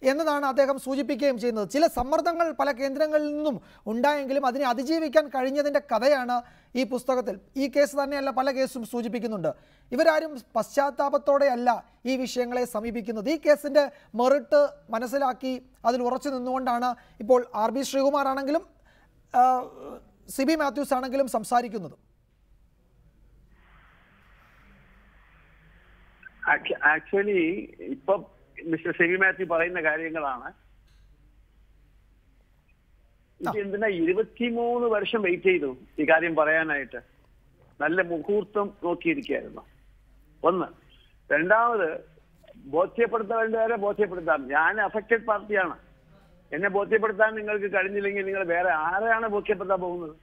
എന്നതാണ് അദ്ദേഹം സൂചിപ്പിക്കുകയും ചെയ്യുന്നത്. ചില സമ്മർദ്ദങ്ങൾ പല കേന്ദ്രങ്ങളിൽ നിന്നും ഉണ്ടായെങ്കിലും അതിനെ അതിജീവിക്കാൻ കഴിഞ്ഞതിൻ്റെ കഥയാണ് ഈ പുസ്തകത്തിൽ. ഈ കേസ് തന്നെയല്ല പല കേസും സൂചിപ്പിക്കുന്നുണ്ട്. ഇവരാരും പശ്ചാത്താപത്തോടെയല്ല ഈ വിഷയങ്ങളെ സമീപിക്കുന്നത്. ഈ കേസിൻ്റെ മെറിറ്റ് മനസ്സിലാക്കി അതിൽ ഉറച്ചു നിന്നുകൊണ്ടാണ് ഇപ്പോൾ RB ശ്രീകുമാർ ആണെങ്കിലും CB മാത്യൂസ് ആണെങ്കിലും സംസാരിക്കുന്നത്. ആക്ച്വലി ഇപ്പൊ മിസ്റ്റർ CB മാത്യു പറയുന്ന കാര്യങ്ങളാണ്. എന്തിനാ 23 വർഷം വെയിറ്റ് ചെയ്തു ഈ കാര്യം പറയാനായിട്ട്? നല്ല മുഹൂർത്തം നോക്കിയിരിക്കുകയായിരുന്നു. ഒന്ന്. രണ്ടാമത്, ബോധ്യപ്പെടുത്തേണ്ടവരെ ബോധ്യപ്പെടുത്താം. ഞാൻ അഫക്റ്റഡ് പാർട്ടിയാണ്. എന്നെ ബോധ്യപ്പെടുത്താൻ നിങ്ങൾക്ക് കഴിഞ്ഞില്ലെങ്കിൽ നിങ്ങൾ വേറെ ആരെയാണ് ബോധ്യപ്പെടുത്താൻ പോകുന്നത്?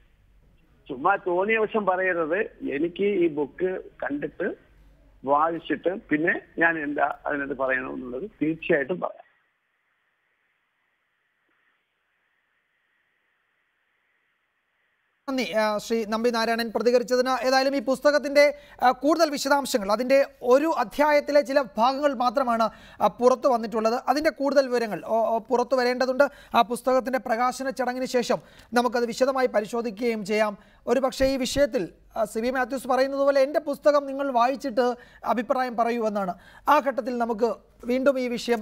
ചുമ്മാ തോന്നിയ വശം പറയരുത്. എനിക്ക് ഈ ബുക്ക് കണ്ടിട്ട് വായിച്ചിട്ട് പിന്നെ ഞാൻ എന്താ അതിനകത്ത് പറയണമെന്നുള്ളത് തീർച്ചയായിട്ടും പറയാം. നന്ദി ശ്രീ നമ്പി നാരായണൻ പ്രതികരിച്ചതിന്. ഏതായാലും ഈ പുസ്തകത്തിൻ്റെ കൂടുതൽ വിശദാംശങ്ങൾ, അതിൻ്റെ ഒരു അധ്യായത്തിലെ ചില ഭാഗങ്ങൾ മാത്രമാണ് പുറത്തു വന്നിട്ടുള്ളത്. അതിൻ്റെ കൂടുതൽ വിവരങ്ങൾ പുറത്തു വരേണ്ടതുണ്ട്. ആ പുസ്തകത്തിൻ്റെ പ്രകാശന ചടങ്ങിന് ശേഷം നമുക്കത് വിശദമായി പരിശോധിക്കുകയും ചെയ്യാം. ഒരു പക്ഷേ ഈ വിഷയത്തിൽ CB മാത്യൂസ് പറയുന്നത് പോലെ എൻ്റെ പുസ്തകം നിങ്ങൾ വായിച്ചിട്ട് അഭിപ്രായം പറയൂ എന്നാണ്. ആ ഘട്ടത്തിൽ നമുക്ക് വീണ്ടും ഈ വിഷയം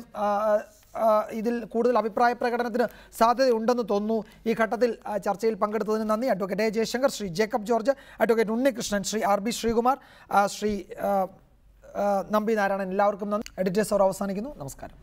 ഇതിൽ കൂടുതൽ അഭിപ്രായ പ്രകടനത്തിന് സാധ്യതയുണ്ടെന്ന് തോന്നുന്നു. ഈ ഘട്ടത്തിൽ ചർച്ചയിൽ പങ്കെടുത്തതിന് നന്ദി. Advocate A Jaishankar, Shri Jacob George, advocate Unnikrishnan, Shri RB Sreekumar, Shri Nambi Narayanan, എല്ലാവർക്കും നന്ദി. എഡിറ്റേഴ്സ് അവർ അവസാനിക്കുന്നു. നമസ്കാരം.